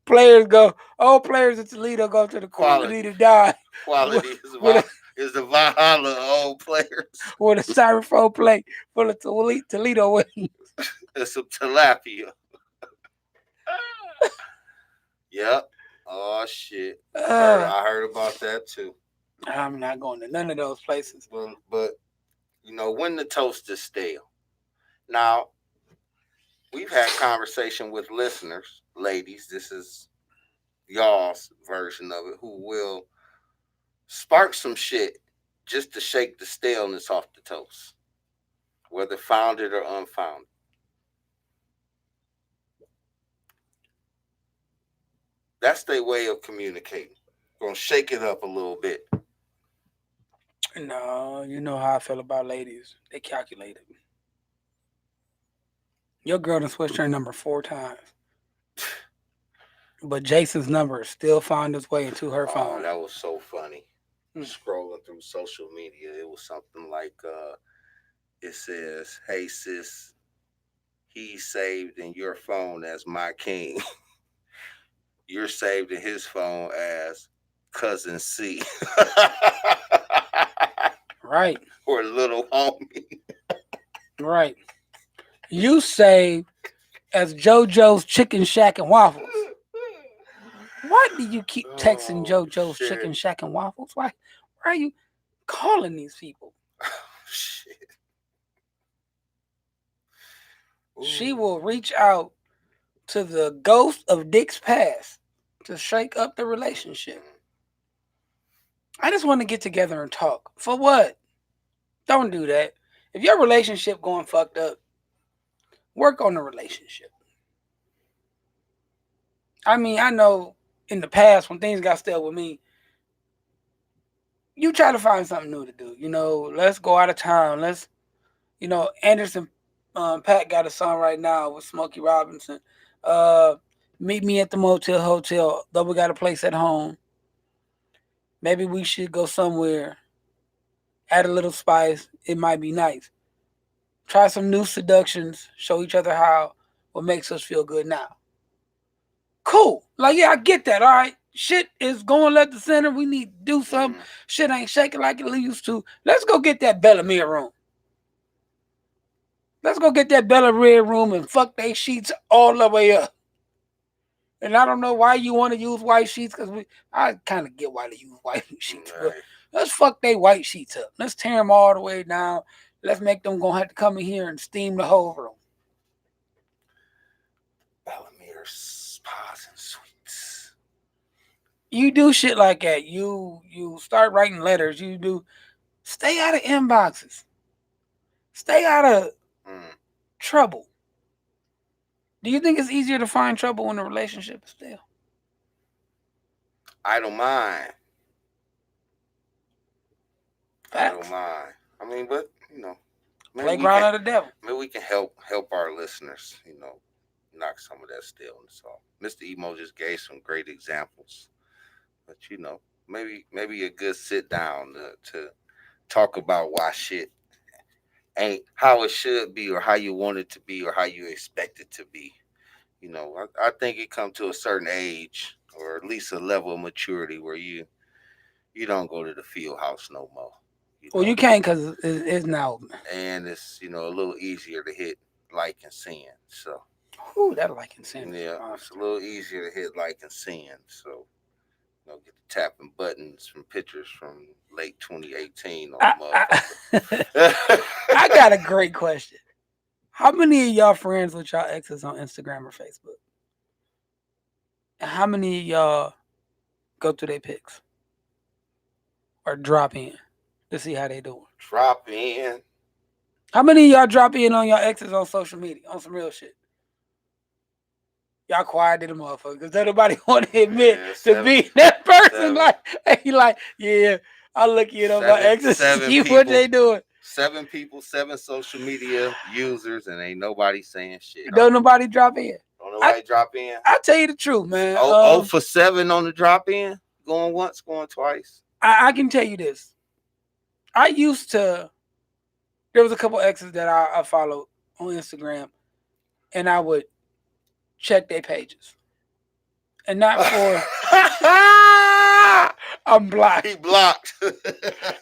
Players go. All players at Toledo go to the quality to die. Quality is the Valhalla of old players. With a styrofoam plate full of Toledo wings. And some tilapia. Yep. Oh shit. I heard about that too. I'm not going to none of those places. But when the toast is stale. Now, we've had conversation with listeners, ladies. This is y'all's version of it, who will spark some shit just to shake the staleness off the toast, whether founded or unfounded. That's their way of communicating. Gonna shake it up a little bit. No, you know how I feel about ladies. They calculate it. Your girl done switched her number 4 times, but Jason's number still found its way into her Oh, phone. that was so funny. Mm. Scrolling through social media, it was something like it says, "Hey sis, he's saved in your phone as my king. You're saved in his phone as cousin C." Right, Or little homie. right. You say as JoJo's Chicken Shack and Waffles. Why do you keep texting JoJo's shit. Chicken Shack and Waffles? Why are you calling these people? Shit. She Ooh. will reach out to the ghost of Dick's past to shake up the relationship. I just want to get together and talk. For what? Don't do that. If your relationship going fucked up, work on the relationship. I mean, I know in the past when things got stale with me, you try to find something new to do. You know, let's go out of town. Let's, Anderson Pat got a song right now with Smokey Robinson. Meet me at the motel hotel. Though we got a place at home. Maybe we should go somewhere. Add a little spice. It might be nice. Try some new seductions. Show each other what makes us feel good now. Cool. Like, yeah, I get that. All right. Shit is going left to center. We need to do something. Shit ain't shaking like it used to. Let's go get that Bellamere room. Let's go get that Bellamere room and fuck they sheets all the way up. And I don't know why you want to use white sheets, because I kind of get why they use white sheets. But let's fuck they white sheets up. Let's tear them all the way down. Let's make them gonna have to come in here and steam the whole room. Bellamere spas and sweets. You do shit like that. You start writing letters. You do. Stay out of inboxes. Stay out of trouble. Do you think it's easier to find trouble in a relationship still? I don't mind. Facts. I don't mind. I mean, but Playground of the devil. Maybe we can help our listeners. Knock some of that stillness off. Mr. Emo just gave some great examples, but maybe a good sit down to talk about why shit ain't how it should be, or how you want it to be, or how you expect it to be. I think it come to a certain age, or at least a level of maturity, where you don't go to the field house no more. Well, you can't, because it's now. And it's a little easier to hit like and send. So Ooh, that like and send. yeah, it's a little easier to hit like and send. So get the tapping buttons from pictures from late 2018 on I got a great question. How many of y'all friends with y'all exes on Instagram or Facebook? And how many of y'all go through their pics or drop in to see how they doing? Drop in. How many of y'all drop in on y'all exes on social media on some real shit? Y'all quiet to the motherfucker, because nobody want to admit to be that person. Like, yeah, I'll look at my exes and see what they doing. 7 people, 7 social media users, and ain't nobody saying shit. Don't nobody drop in. Don't nobody drop in. I'll tell you the truth, man. 0 for 7 on the drop in. Going once, going twice. I can tell you this. There was a couple exes that I followed on Instagram, and I would check their pages. And not for... I'm blocked. He blocked. he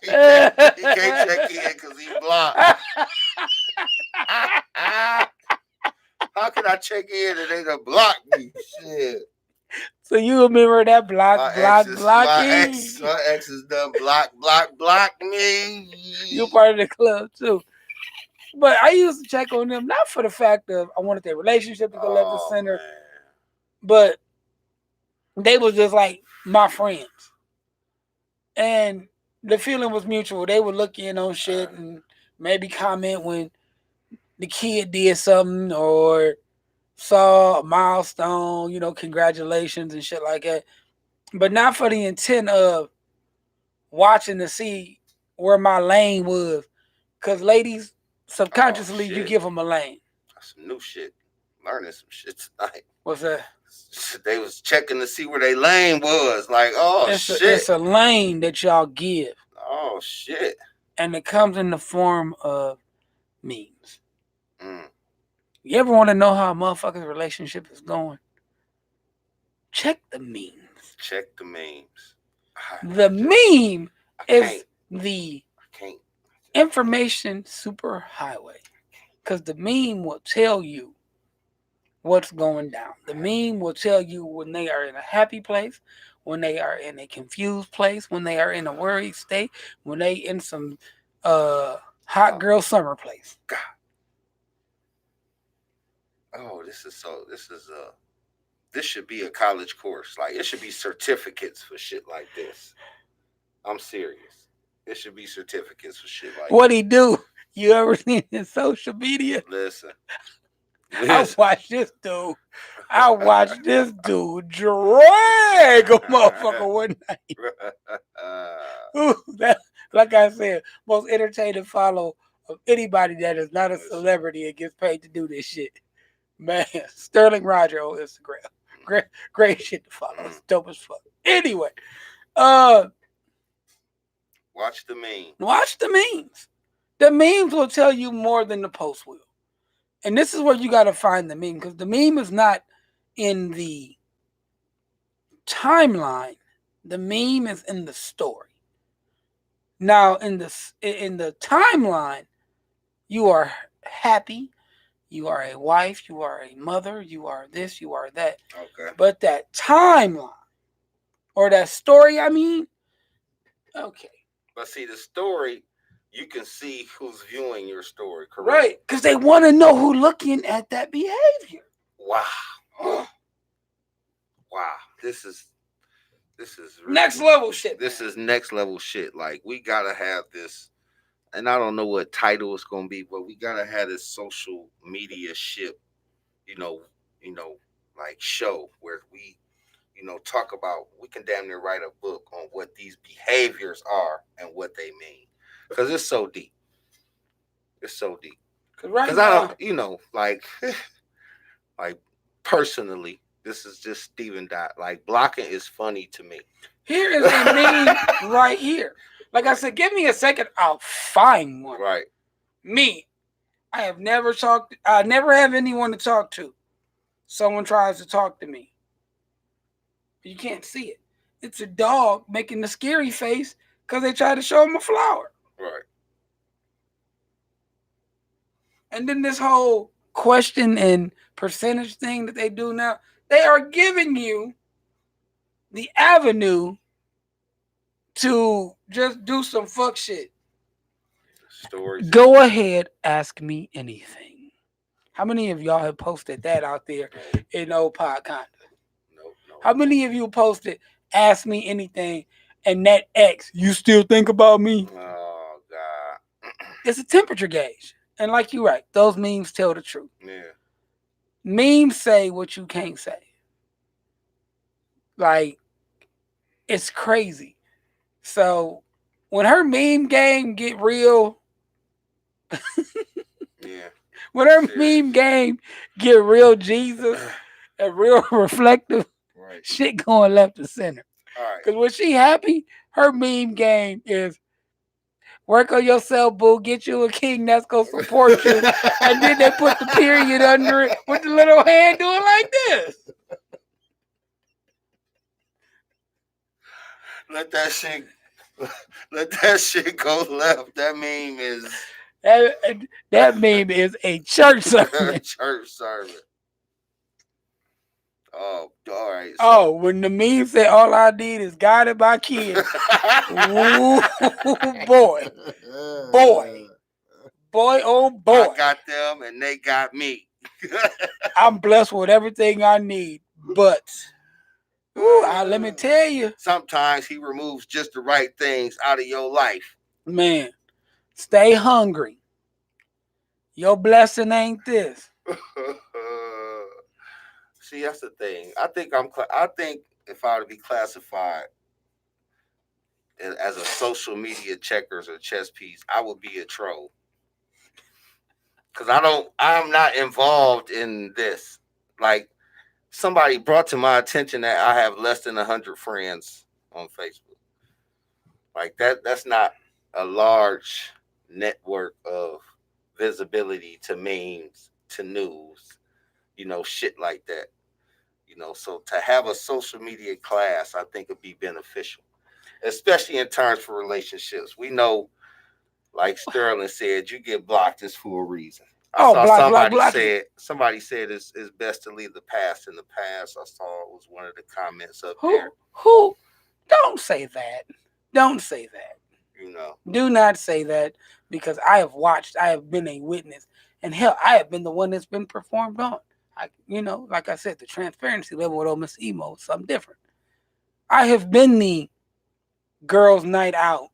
can't check in because he blocked. How can I check in and they done blocked me? Shit. So you remember that blocking? My ex is done block me. You're part of the club too. But I used to check on them, not for the fact of I wanted their relationship to go left to center, but they was just like my friends. And the feeling was mutual. They would look in on shit and maybe comment when the kid did something, or saw a milestone, congratulations and shit like that, but not for the intent of watching to see where my lane was. Because ladies, subconsciously, you shit. give them a lane. That's some new shit. Learning some shit tonight. What's that? They was checking to see where they lane was. Like, oh shit. It's a lane that y'all give, Oh shit. and it comes in the form of memes. Mm. You ever want to know how a motherfucker's relationship is going? Check the memes. Check the memes. The meme I is can't. the I can't. information superhighway, because the meme will tell you what's going down. The meme will tell you when they are in a happy place, when they are in a confused place, when they are in a worried state, when they in some hot girl summer place. God. Oh, this should be a college course. Like, it should be certificates for shit like this. I'm serious. It should be certificates for shit like What this. he do? You ever seen his social media? Listen. I watched this dude. Drag a motherfucker one night. Ooh, that, like I said, most entertaining follow of anybody that is not a celebrity and gets paid to do this shit. Man, Sterling Roger on Instagram. Great shit to follow. It's dope as fuck. Anyway, watch the meme. Watch the memes. The memes will tell you more than the post will. And this is where you got to find the meme, because the meme is not in the timeline. The meme is in the story. Now, in the timeline, you are happy. You are a wife. You are a mother. You are this. You are that. Okay. But that timeline, or that story, okay. But see, the story, you can see who's viewing your story, correct? Right, because they want to know who looking at that behavior. Wow. Wow. This is really, next level shit. This is next level shit. Like, we gotta have this, and I don't know what title it's gonna be, but we gotta have this social media ship, like show where we, talk about. We can damn near write a book on what these behaviors are and what they mean, because it's so deep. It's so deep. Because I don't, like personally, this is just Steven Dot. Like, blocking is funny to me. Here is a meme right here. Like I said, give me a second, I'll find one. Right. Me, I never have anyone to talk to. Someone tries to talk to me. You can't see it. It's a dog making the scary face because they tried to show him a flower. Right. And then this whole question and percentage thing that they do now, they are giving you the avenue to just do some fuck shit. Stories. Go ahead, ask me anything. How many of y'all have posted that out there in old Podconda? No. How many of you posted ask me anything and that X, you still think about me? Oh, God. It's a temperature gauge. And like you're right, those memes tell the truth. Yeah. Memes say what you can't say. Like, it's crazy. So when her meme game get real, yeah. When her meme game get real Jesus and real reflective, right. Shit going left to center. All right. Because when she happy, her meme game is work on yourself, boo. Get you a king that's gonna support you. And then they put the period under it with the little hand doing like this. Let that shit go left. That meme is that meme is a church sermon. Church sermon. Oh, all right. So. When the meme said all I need is guided by kids. Ooh, boy, oh boy. I got them and they got me. I'm blessed with everything I need, but let me tell you. Sometimes he removes just the right things out of your life. Man, stay hungry. Your blessing ain't this. See, that's the thing. I think if I were to be classified as a social media checkers or chess piece, I would be a troll. Cause I'm not involved in this. Like somebody brought to my attention that I have less than 100 friends on Facebook. Like that's not a large network of visibility to memes, to news, shit like that. So to have a social media class, I think would be beneficial, especially in terms for relationships. We know, like Sterling said, you get blocked is for a reason. I Oh, saw blocky. somebody said it's best to leave the past in the past. I saw it was one of the comments up there. Who? Don't say that. Don't say that. You know, Do not say that because I have watched. I have been a witness, and hell, I have been the one that's been performed on. Like I said, the transparency level with old Miss Emo is something different. I have been the girls' night out,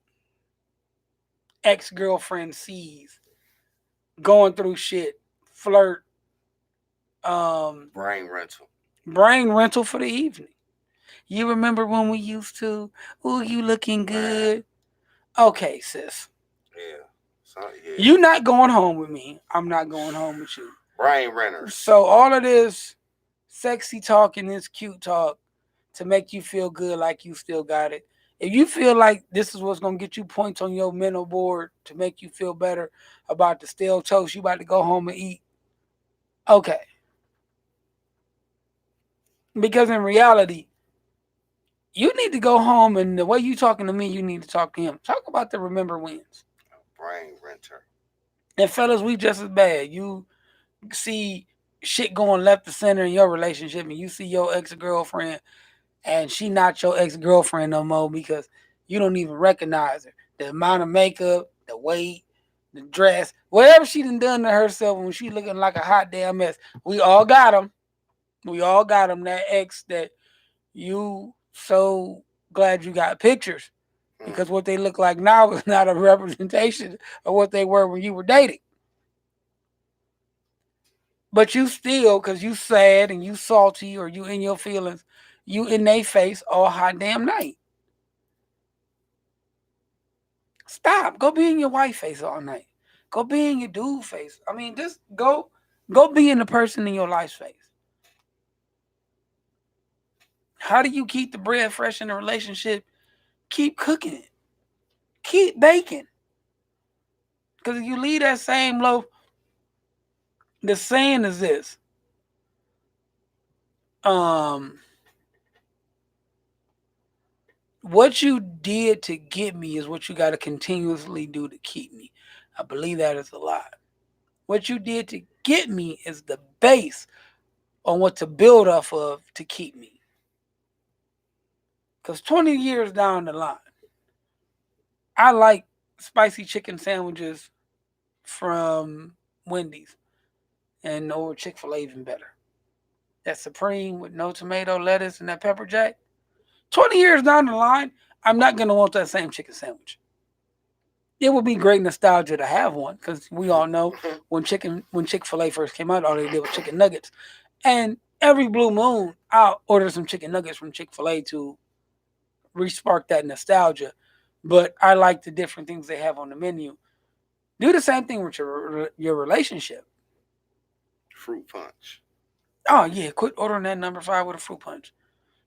ex-girlfriend sees, going through shit, flirt, brain rental. brain rental for the evening. You remember when we used to, ooh, you looking good. Okay, sis. Yeah. So, yeah. You not going home with me. I'm not going home with you. Brain renters. So all of this sexy talk and this cute talk to make you feel good like you still got it. If you feel like this is what's going to get you points on your mental board to make you feel better about the stale toast you about to go home and eat, okay. Because in reality, you need to go home, and the way you talking to me, you need to talk to him. Talk about the remember wins. Brain renter. And fellas, we just as bad. You see shit going left to center in your relationship, and you see your ex-girlfriend, and she not your ex-girlfriend no more because you don't even recognize her. The amount of makeup, the weight, the dress, whatever she done to herself when she looking like a hot damn mess. We all got them. We all got them. That ex that you so glad you got pictures because what they look like now is not a representation of what they were when you were dating. But you still, because you sad and you salty or you in your feelings, you in their face all hot damn night. Stop. Go be in your wife face all night. Go be in your dude face. I mean, just go be in the person in your life's face. How do you keep the bread fresh in a relationship? Keep cooking it. Keep baking. Because if you leave that same loaf, the saying is this. What you did to get me is what you got to continuously do to keep me. I believe that is a lie. What you did to get me is the base on what to build off of to keep me. Because 20 years down the line, I like spicy chicken sandwiches from Wendy's and or Chick-fil-A even better. That Supreme with no tomato, lettuce, and that pepper jack. 20 years down the line, I'm not going to want that same chicken sandwich. It would be great nostalgia to have one because we all know when Chick-fil-A first came out, all they did was chicken nuggets. And every blue moon, I'll order some chicken nuggets from Chick-fil-A to re-spark that nostalgia. But I like the different things they have on the menu. Do the same thing with your relationship. Fruit punch. Oh, yeah. Quit ordering that number 5 with a fruit punch.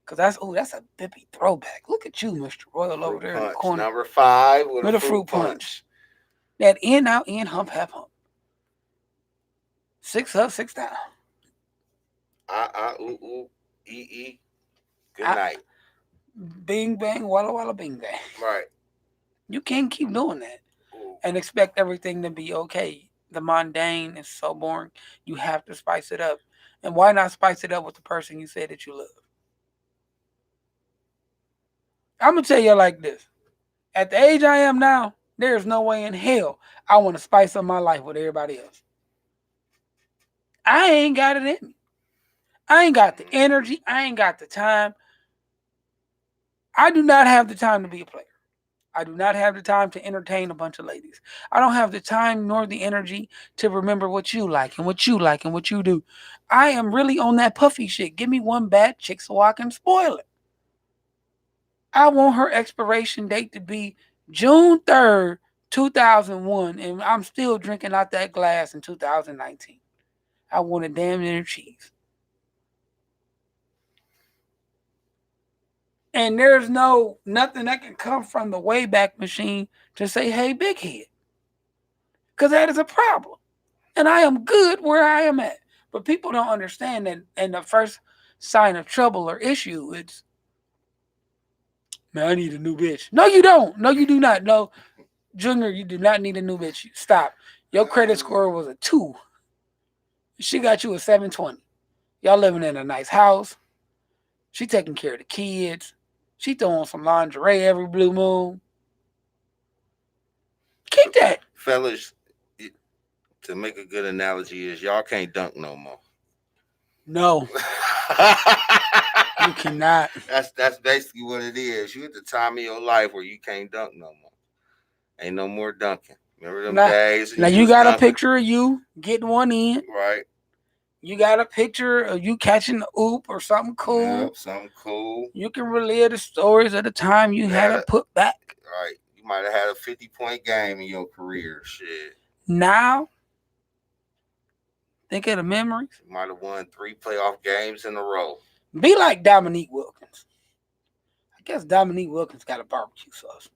Because that's a Bippy throwback. Look at you, Mr. Royal, over there in the corner. Number 5 with a fruit punch. That in, out, in, hump, half hump. 6 up, 6 down. Ooh, ooh, ee. Good night. Bing, bang, walla, walla, bing, bang. Right. You can't keep doing that and expect everything to be okay. The mundane is so boring. You have to spice it up. And why not spice it up with the person you say that you love? I'm going to tell you like this. At the age I am now, there's no way in hell I want to spice up my life with everybody else. I ain't got it in me. I ain't got the energy. I ain't got the time. I do not have the time to be a player. I do not have the time to entertain a bunch of ladies. I don't have the time nor the energy to remember what you like and what you like and what you do. I am really on that puffy shit. Give me one bad chick so I can spoil it. I want her expiration date to be June 3rd, 2001, and I'm still drinking out that glass in 2019. I want a damn near cheese. And there's nothing that can come from the Wayback Machine to say, hey, big head. Because that is a problem. And I am good where I am at. But people don't understand that. And the first sign of trouble or issue, it's, man, I need a new bitch. No, you don't. No, you do not. No, Junior, you do not need a new bitch. Stop. Your credit score was a 2. She got you a 720. Y'all living in a nice house. She taking care of the kids. She throwing some lingerie every blue moon. Keep that. Fellas, to make a good analogy is y'all can't dunk no more. No, you cannot. That's basically what it is. You at the time of your life where you can't dunk no more. Ain't no more dunking. Remember them days? Now you was got dunking? a picture of you getting one in. Right. You got a picture of you catching the oop or something cool. Yep, something cool. You can relive the stories of the time you had it put back. Right. You might have had a 50-point game in your career. Shit. Now, think of the memories. You might have won 3 playoff games in a row. Be like Dominique Wilkins. I guess Dominique Wilkins got a barbecue sauce.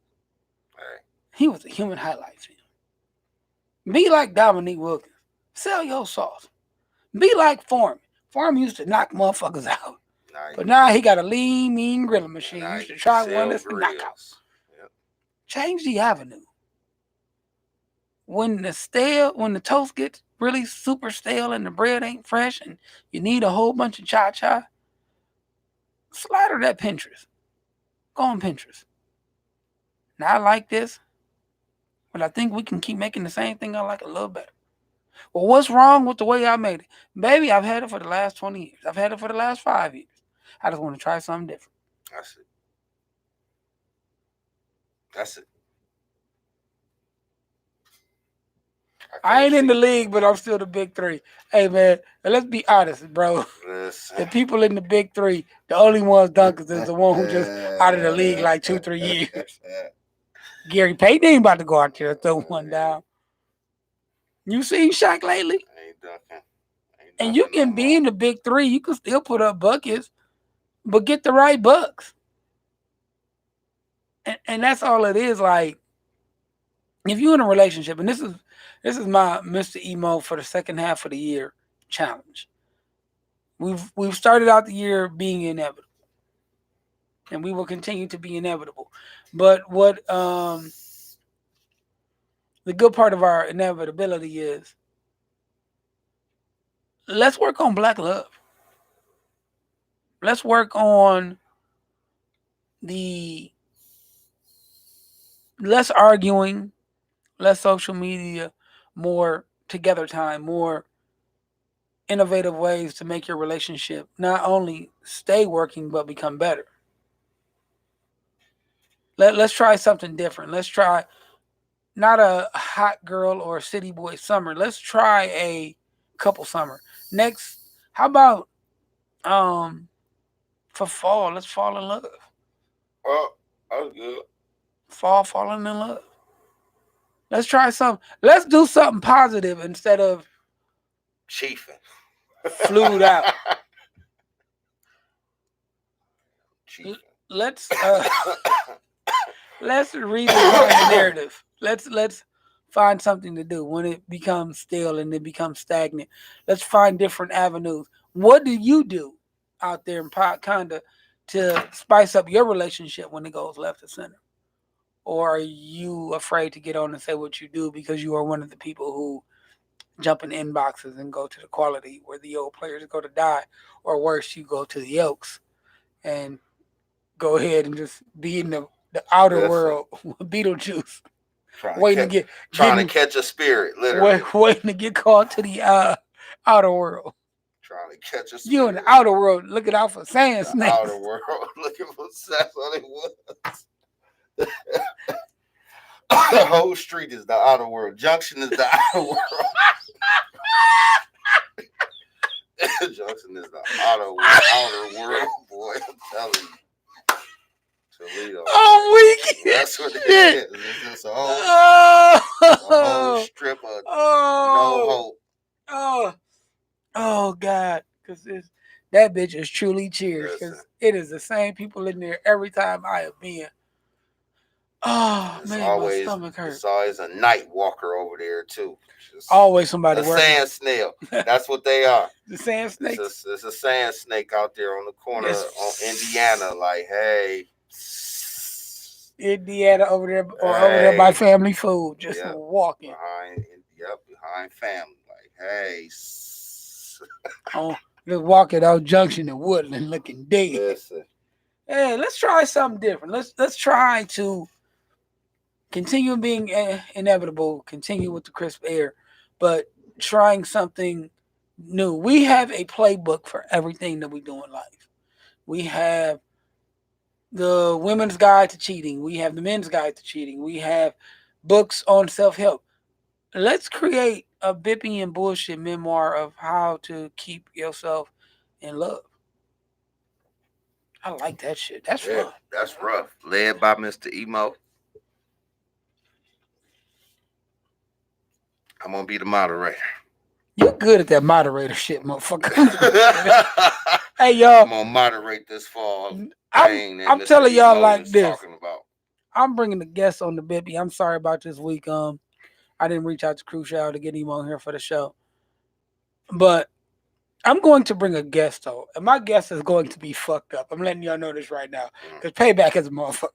Right. He was a human highlights film. Be like Dominique Wilkins. Sell your sauce. Be like Foreman. Foreman used to knock motherfuckers out. But now he got a lean, mean grilling machine. You should try one that's a knockout. Yep. Change the avenue. When the toast gets really super stale and the bread ain't fresh and you need a whole bunch of cha-cha, slide her that Pinterest. Go on Pinterest. Now I like this, but I think we can keep making the same thing I like a little better. Well, what's wrong with the way I made it? Baby, I've had it for the last 20 years. I've had it for the last 5 years. I just want to try something different. That's it. I ain't in the league, but I'm still the big 3. Hey, man, let's be honest, bro. The people in the big 3, the only ones dunkers is the one who just out of the league like 2-3 years. Gary Payton ain't about to go out there and throw one down. You seen Shaq lately? Ain't dunking. And you can be in the big 3. You can still put up buckets, but get the right bucks. And that's all it is. Like, if you're in a relationship, and this is my Mr. Emo for the second half of the year challenge. We've started out the year being inevitable, and we will continue to be inevitable. But what the good part of our inevitability is, let's work on black love. Let's work on the less arguing, less social media, more together time, more innovative ways to make your relationship not only stay working but become better. Let's try something different. Let's try not a hot girl or a city boy summer. Let's try a couple summer. Next, how about for fall, let's fall in love. Oh, that was good. Falling in love. Let's try something. Let's do something positive instead of chiefing. Flued out. Chiefing. Let's redesign the narrative. Let's find something to do when it becomes stale and it becomes stagnant. Let's find different avenues. What do you do out there in Conda to spice up your relationship when it goes left to center? Or are you afraid to get on and say what you do because you are one of the people who jump in inboxes and go to the quality where the old players go to die? Or worse, you go to the Oaks and go ahead and just be in the outer world with Beetlejuice. Trying to catch a spirit, literally. Waiting to get called to the outer world. Trying to catch a spirit. You in the outer world looking out for sand snakes. Outer world looking for Sasquatch. The whole street is the outer world. Junction is the outer world. Junction is the outer world, boy. I'm telling you. Toledo. Oh, weak. That's what it Shit. is. It's just a whole Oh, strip of no oh, hope. oh, God. Because that bitch is truly cheers. Because Listen. it is the same people in there every time I have been. Oh, It's man, always, my stomach hurts. it's always a night walker over there too. Just Always somebody a working. sand snail. That's what they are. The sand snakes. It's a sand snake out there on the corner Yes. on Indiana. Like, hey, Indiana over there or over there by family food, just Yep. walking. behind family. Like, hey, Oh, just walking out Junction and Woodland looking dead. listen. Hey, let's try something different. Let's try to continue being inevitable, continue with the crisp air, but trying something new. We have a playbook for everything that we do in life. We have the women's guide to cheating. We have the men's guide to cheating. We have books on self-help. Let's create a Bippy and bullshit memoir of how to keep yourself in love. I like that shit. That's fun. That's rough. Led by Mr. Emo. I'm gonna be the moderator. You're good at that moderator shit, motherfucker. Hey, y'all. I'm gonna moderate this fall. I'm telling y'all like this. Talking about. I'm bringing a guest on the Bippy. I'm sorry about this week. I didn't reach out to Crucial to get him on here for the show, but I'm going to bring a guest on, and my guest is going to be fucked up. I'm letting y'all know this right now, because payback is a motherfucker.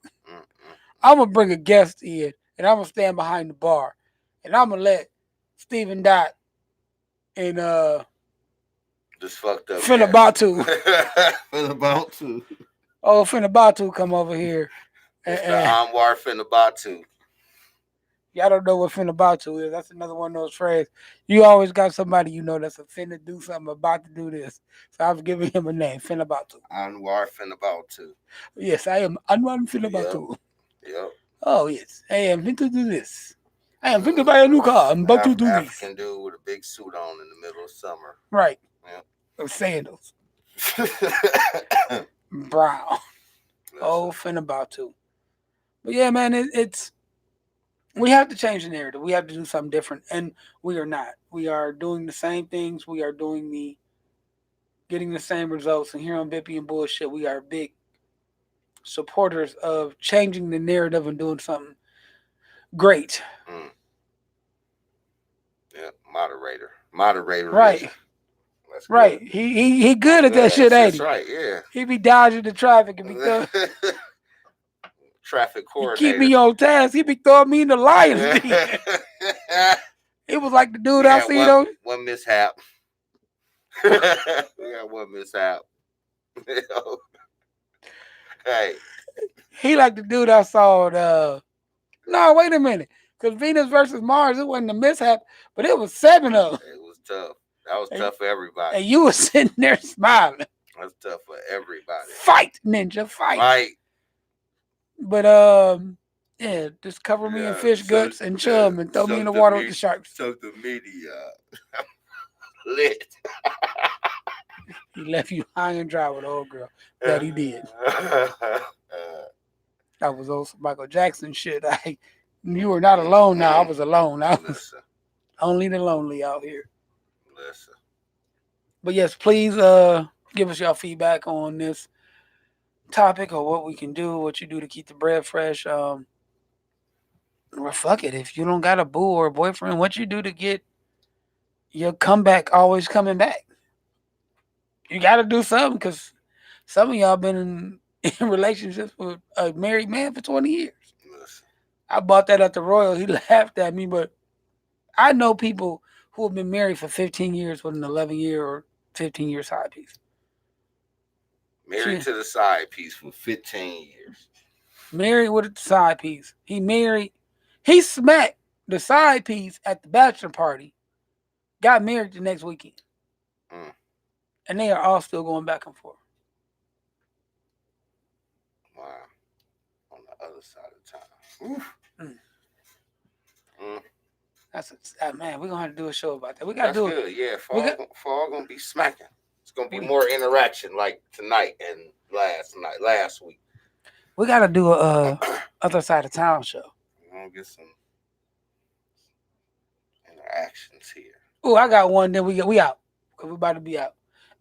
I'm gonna bring a guest in, and I'm gonna stand behind the bar, and I'm gonna let Stephen Dot and just fucked up. Finabatu. Finabatu. Oh, Finabatu come over here. It's the Anwar Finabatu. Y'all don't know what Finabatu is. That's another one of those phrases. You always got somebody you know that's a finna do something, about to do this. So I've given him a name, Finabatu. Anwar Finabatu. Yes, I am Anwar Finabatu. Yep. Oh, yes. I am fin to do this. I am fin to buy a new car. I'm about to do this. African dude with a big suit on in the middle of summer. Right. Yep. With sandals. Brown. Oh, Finabatu. But yeah, man, it's we have to change the narrative. We have to do something different, and we are not. We are doing the same things. We are getting the same results. And here on Bippy and Bullshit, we are big supporters of changing the narrative and doing something great. Yeah, moderator. Right. Right. He good at that shit, ain't he? That's right. Yeah. He be dodging the traffic and be traffic coordinator. He keep me on task. He be throwing me in the lion's den. It was like the dude I seen on one mishap. We got one mishap. Hey. He like the dude I saw on no, wait a minute. Because Venus versus Mars, it wasn't a mishap, but it was 7 of them. It was tough. That was tough for everybody. And you was sitting there smiling. That's tough for everybody. Fight, ninja, fight. Fight. But yeah, just cover me in fish guts and chum and throw me in the water with the sharks. So the media lit. He left you high and dry with the old girl. That he did. That was old Michael Jackson shit. You were not alone now. I was alone. I was only the lonely out here. Listen. But yes, please give us your feedback on this topic or what we can do, what you do to keep the bread fresh. Well, fuck it. If you don't got a boo or a boyfriend, what you do to get your comeback always coming back? You got to do something, because some of y'all been in relationships with a married man for 20 years. Listen. I bought that at the Royal. He laughed at me, but I know people who have been married for 15 years with an 11-year or 15-year side piece. Married to the side piece for 15 years. Married with a side piece. He smacked the side piece at the bachelor party, got married the next weekend. And they are all still going back and forth. Wow. On the other side of town. Mm. Man. We're gonna have to do a show about that. We gotta That's do it. good. Yeah, We got. fall gonna be smacking. It's gonna be We, more interaction like tonight and last week. we gotta do a other side of town show. We're gonna get some interactions here. Oh, I got one. Then we out. Cause we about to be out.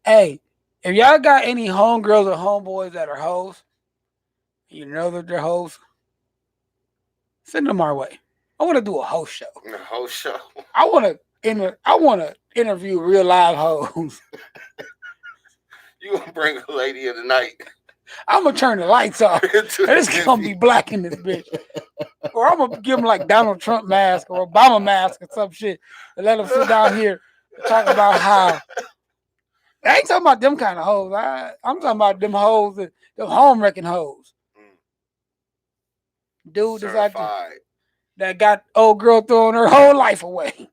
Hey, if y'all got any homegirls or homeboys that are hoes, you know that they're hoes, send them our way. I want to do a host show. The whole show. I want to interview real live hoes. You gonna bring a lady of the night? I'm gonna turn the lights off. And it's gonna be black in this bitch. Or I'm gonna give them like Donald Trump mask or Obama mask or some shit and let them sit down here and talk about how. I ain't talking about them kind of hoes. I'm talking about them hoes, them home wrecking hoes. Dude that's out there Certified. that got old girl throwing her whole life away.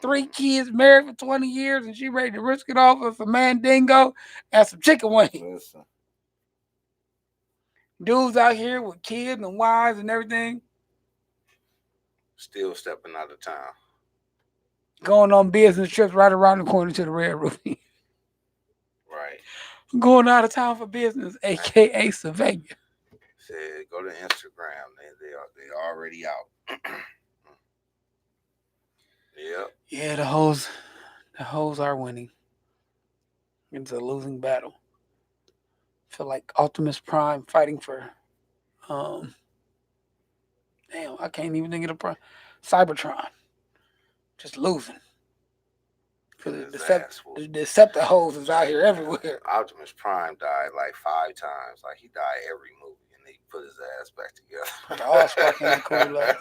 3 kids, married for 20 years, and she ready to risk it all for some mandingo and some chicken wings. Listen. Dudes out here with kids and wives and everything, Still stepping out of town. going on business trips right around the corner to the Red Ruby. Right. Going out of town for business, aka Sylvania. Said go to Instagram. They already out. Yep. Yeah, the hoes are winning. It's a losing battle. I feel like Optimus Prime fighting for damn, I can't even think of the prime. Cybertron. Just losing. Because the Decepticons is out here everywhere. Optimus Prime died like 5 times. Like he died every movie, and they put his ass back together. All sparking the cool love.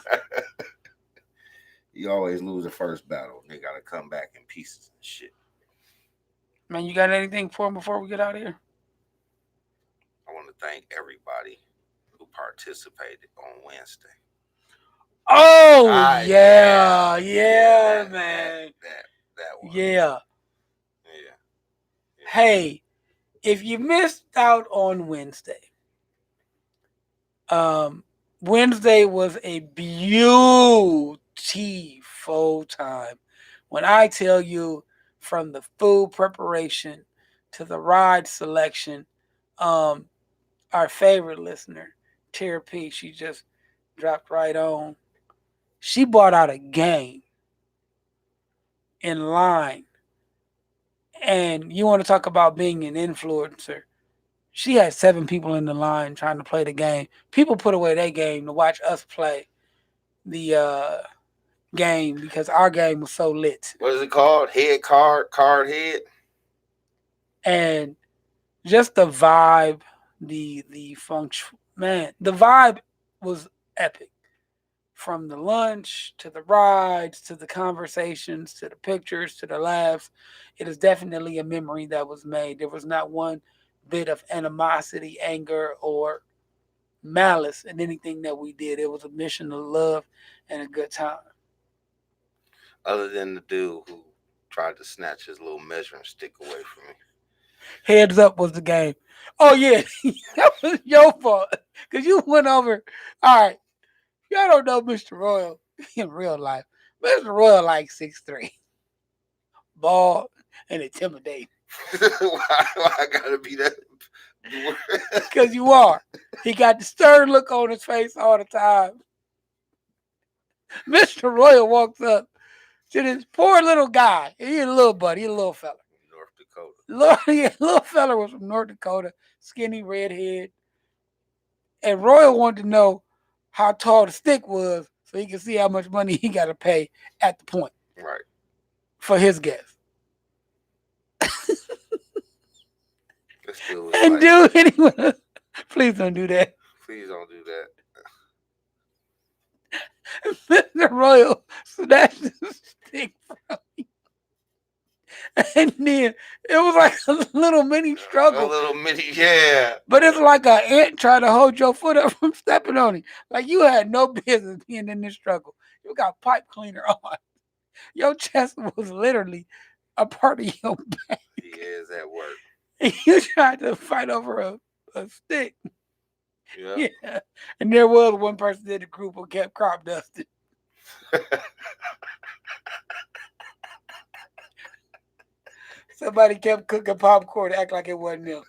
You always lose the first battle. They gotta come back in pieces and shit. Man, you got anything for him before we get out of here? I want to thank everybody who participated on Wednesday. Oh, Yeah, man. That one. Yeah. Yeah. Hey, if you missed out on Wednesday, Wednesday was a beautiful time. When I tell you, from the food preparation to the ride selection, our favorite listener, Tara P, she just dropped right on. She bought out a game in line. And you want to talk about being an influencer. She had 7 people in the line trying to play the game. People put away their game to watch us play the game because our game was so lit. What is it called? Card head. And just the vibe, the function, man, the vibe was epic. From the lunch to the rides to the conversations to the pictures to the laughs, it is definitely a memory that was made. There was not one bit of animosity, anger, or malice in anything that we did. It was a mission of love and a good time. Other than the dude who tried to snatch his little measuring stick away from me. Heads Up was the game. Oh, yeah. That was your fault. Because you went over. All right. Y'all don't know Mr. Royal in real life. Mr. Royal like 6'3". Bald and intimidating. Why I gotta be that? Because you are. He got the stern look on his face all the time. Mr. Royal walks up to this poor little guy. He's a little buddy. He's a little fella. North Dakota. Little fella was from North Dakota, skinny redhead. And Royal wanted to know how tall the stick was so he could see how much money he got to pay at the point. Right. For his guess. And like, dude, anyway, please don't do that. Please don't do that. Mr. Royal snatched the stick from me. And then it was like a little mini struggle. A little mini, yeah. But it's like an ant trying to hold your foot up from stepping on it. Like you had no business being in this struggle. You got pipe cleaner on. Your chest was literally a part of your back. He is at work. And you tried to fight over a stick. Yeah. And there was one person in the group who kept crop dusting. Somebody kept cooking popcorn, act like it wasn't them.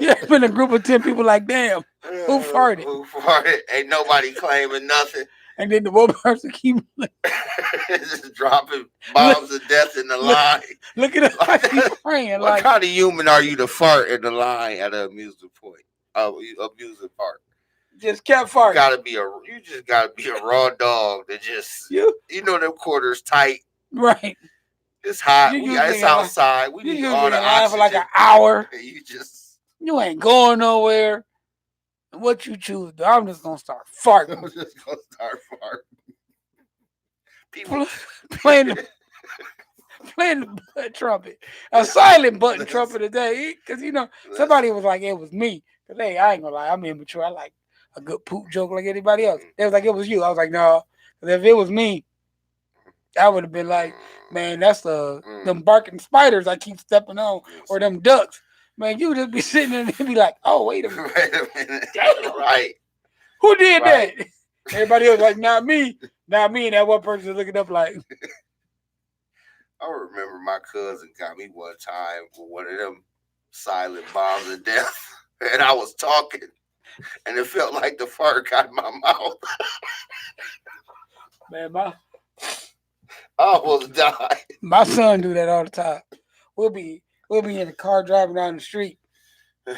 Yeah, been a group of 10 people like, damn, who farted? Who farted? Ain't nobody claiming nothing. And then the one person keep Just dropping bombs of death in the line. looking at us like he's praying. What Like, kind of human are you to fart in the line at an amusement park? just kept You farting. you just gotta be a raw dog that just You know them quarters tight. right. It's hot. You usually It's in line- outside. We You need usually all in the line for oxygen. like an hour. You just You ain't going nowhere. And what you choose, to do, I'm just gonna start farting. I'm just gonna start farting. People playing the button trumpet, a silent button trumpet today, because somebody was like it was me. Cause hey, I ain't gonna lie, I'm immature. I like a good poop joke like anybody else. They was like it was you. I was like no, cause if it was me, I would have been like, man, that's them barking spiders I keep stepping on, or them ducks. Man, you just be sitting there and be like, oh wait a minute, Wait a minute. damn, Right. who did Right. that? Everybody else like not me. And that one person is looking up like, I remember my cousin got me one time with one of them silent bombs of death, and I was talking, and it felt like the fart got in my mouth. man, I almost died. my son do that all the time. We'll be in the car driving down the street, and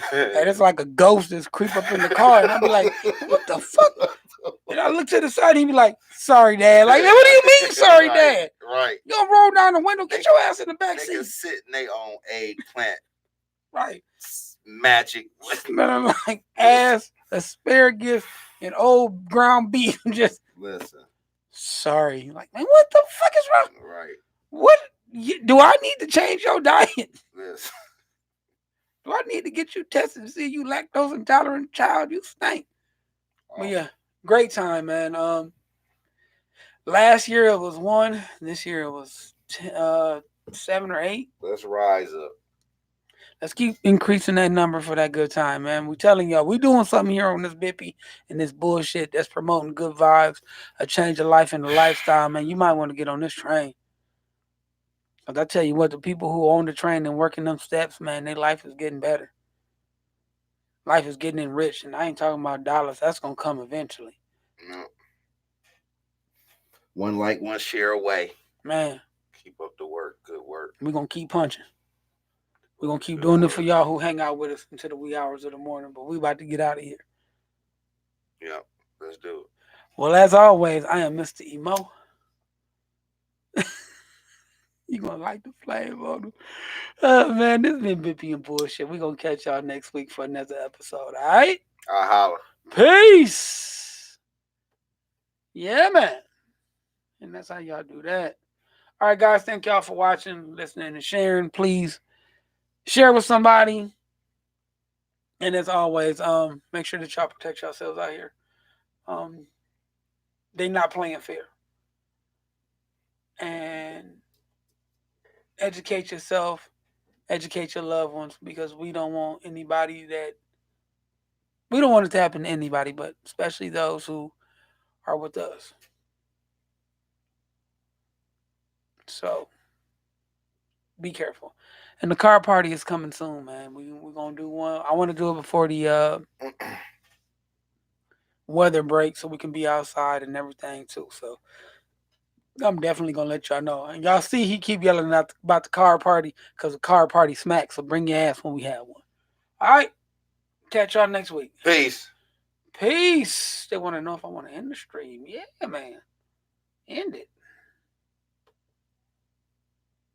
it's like a ghost just creep up in the car, and I'll be like, what the fuck? And I look to the side, and he be like, sorry, Dad. Like, what do you mean, sorry, Right, Dad? Right. You gonna roll down the window, get your ass in the back They can seat. sit in their own eggplant Right. magic. Smelling like ass, asparagus, and old ground beef. Just Listen. sorry. Like, man, what the fuck is wrong? Right. What do I need to change your diet? Listen. Do I need to get you tested to see you lactose intolerant child? You stink. But yeah, great time, man. Last year it was 1. This year it was 7 or 8. Let's rise up. Let's keep increasing that number for that good time, man. We telling y'all, we doing something here on this Bippy and this bullshit that's promoting good vibes, a change of life and a lifestyle, man. You might want to get on this train. Cause I tell you what, the people who own the train and working them steps, man, their life is getting better. Life is getting enriched, and I ain't talking about dollars. That's gonna come eventually. No. One like, one share away. Man, Keep up the work. Good work. we're gonna keep punching. We're gonna keep doing it for y'all who hang out with us until the wee hours of the morning, but we about to get out of here. Yeah, let's do it. Well, as always, I am Mr. Emo. You gonna like the flame on them. Man, this has been Bippy and Bullshit. We're gonna catch y'all next week for another episode, all right? I'll holler. Peace. Yeah, man. And that's how y'all do that. All right, guys, thank y'all for watching, listening, and sharing. Please share with somebody. And as always, make sure that y'all protect yourselves out here. They not playing fair. And educate yourself, educate your loved ones, because we don't want it to happen to anybody, but especially those who are with us. So be careful. And the car party is coming soon, man. We're gonna do one. I want to do it before the weather break, so we can be outside and everything too. So I'm definitely gonna let y'all know. And y'all see, he keep yelling out about the car party because the car party smacks. So bring your ass when we have one. All right. Catch y'all next week. Peace. Peace. They want to know if I want to end the stream. Yeah, man.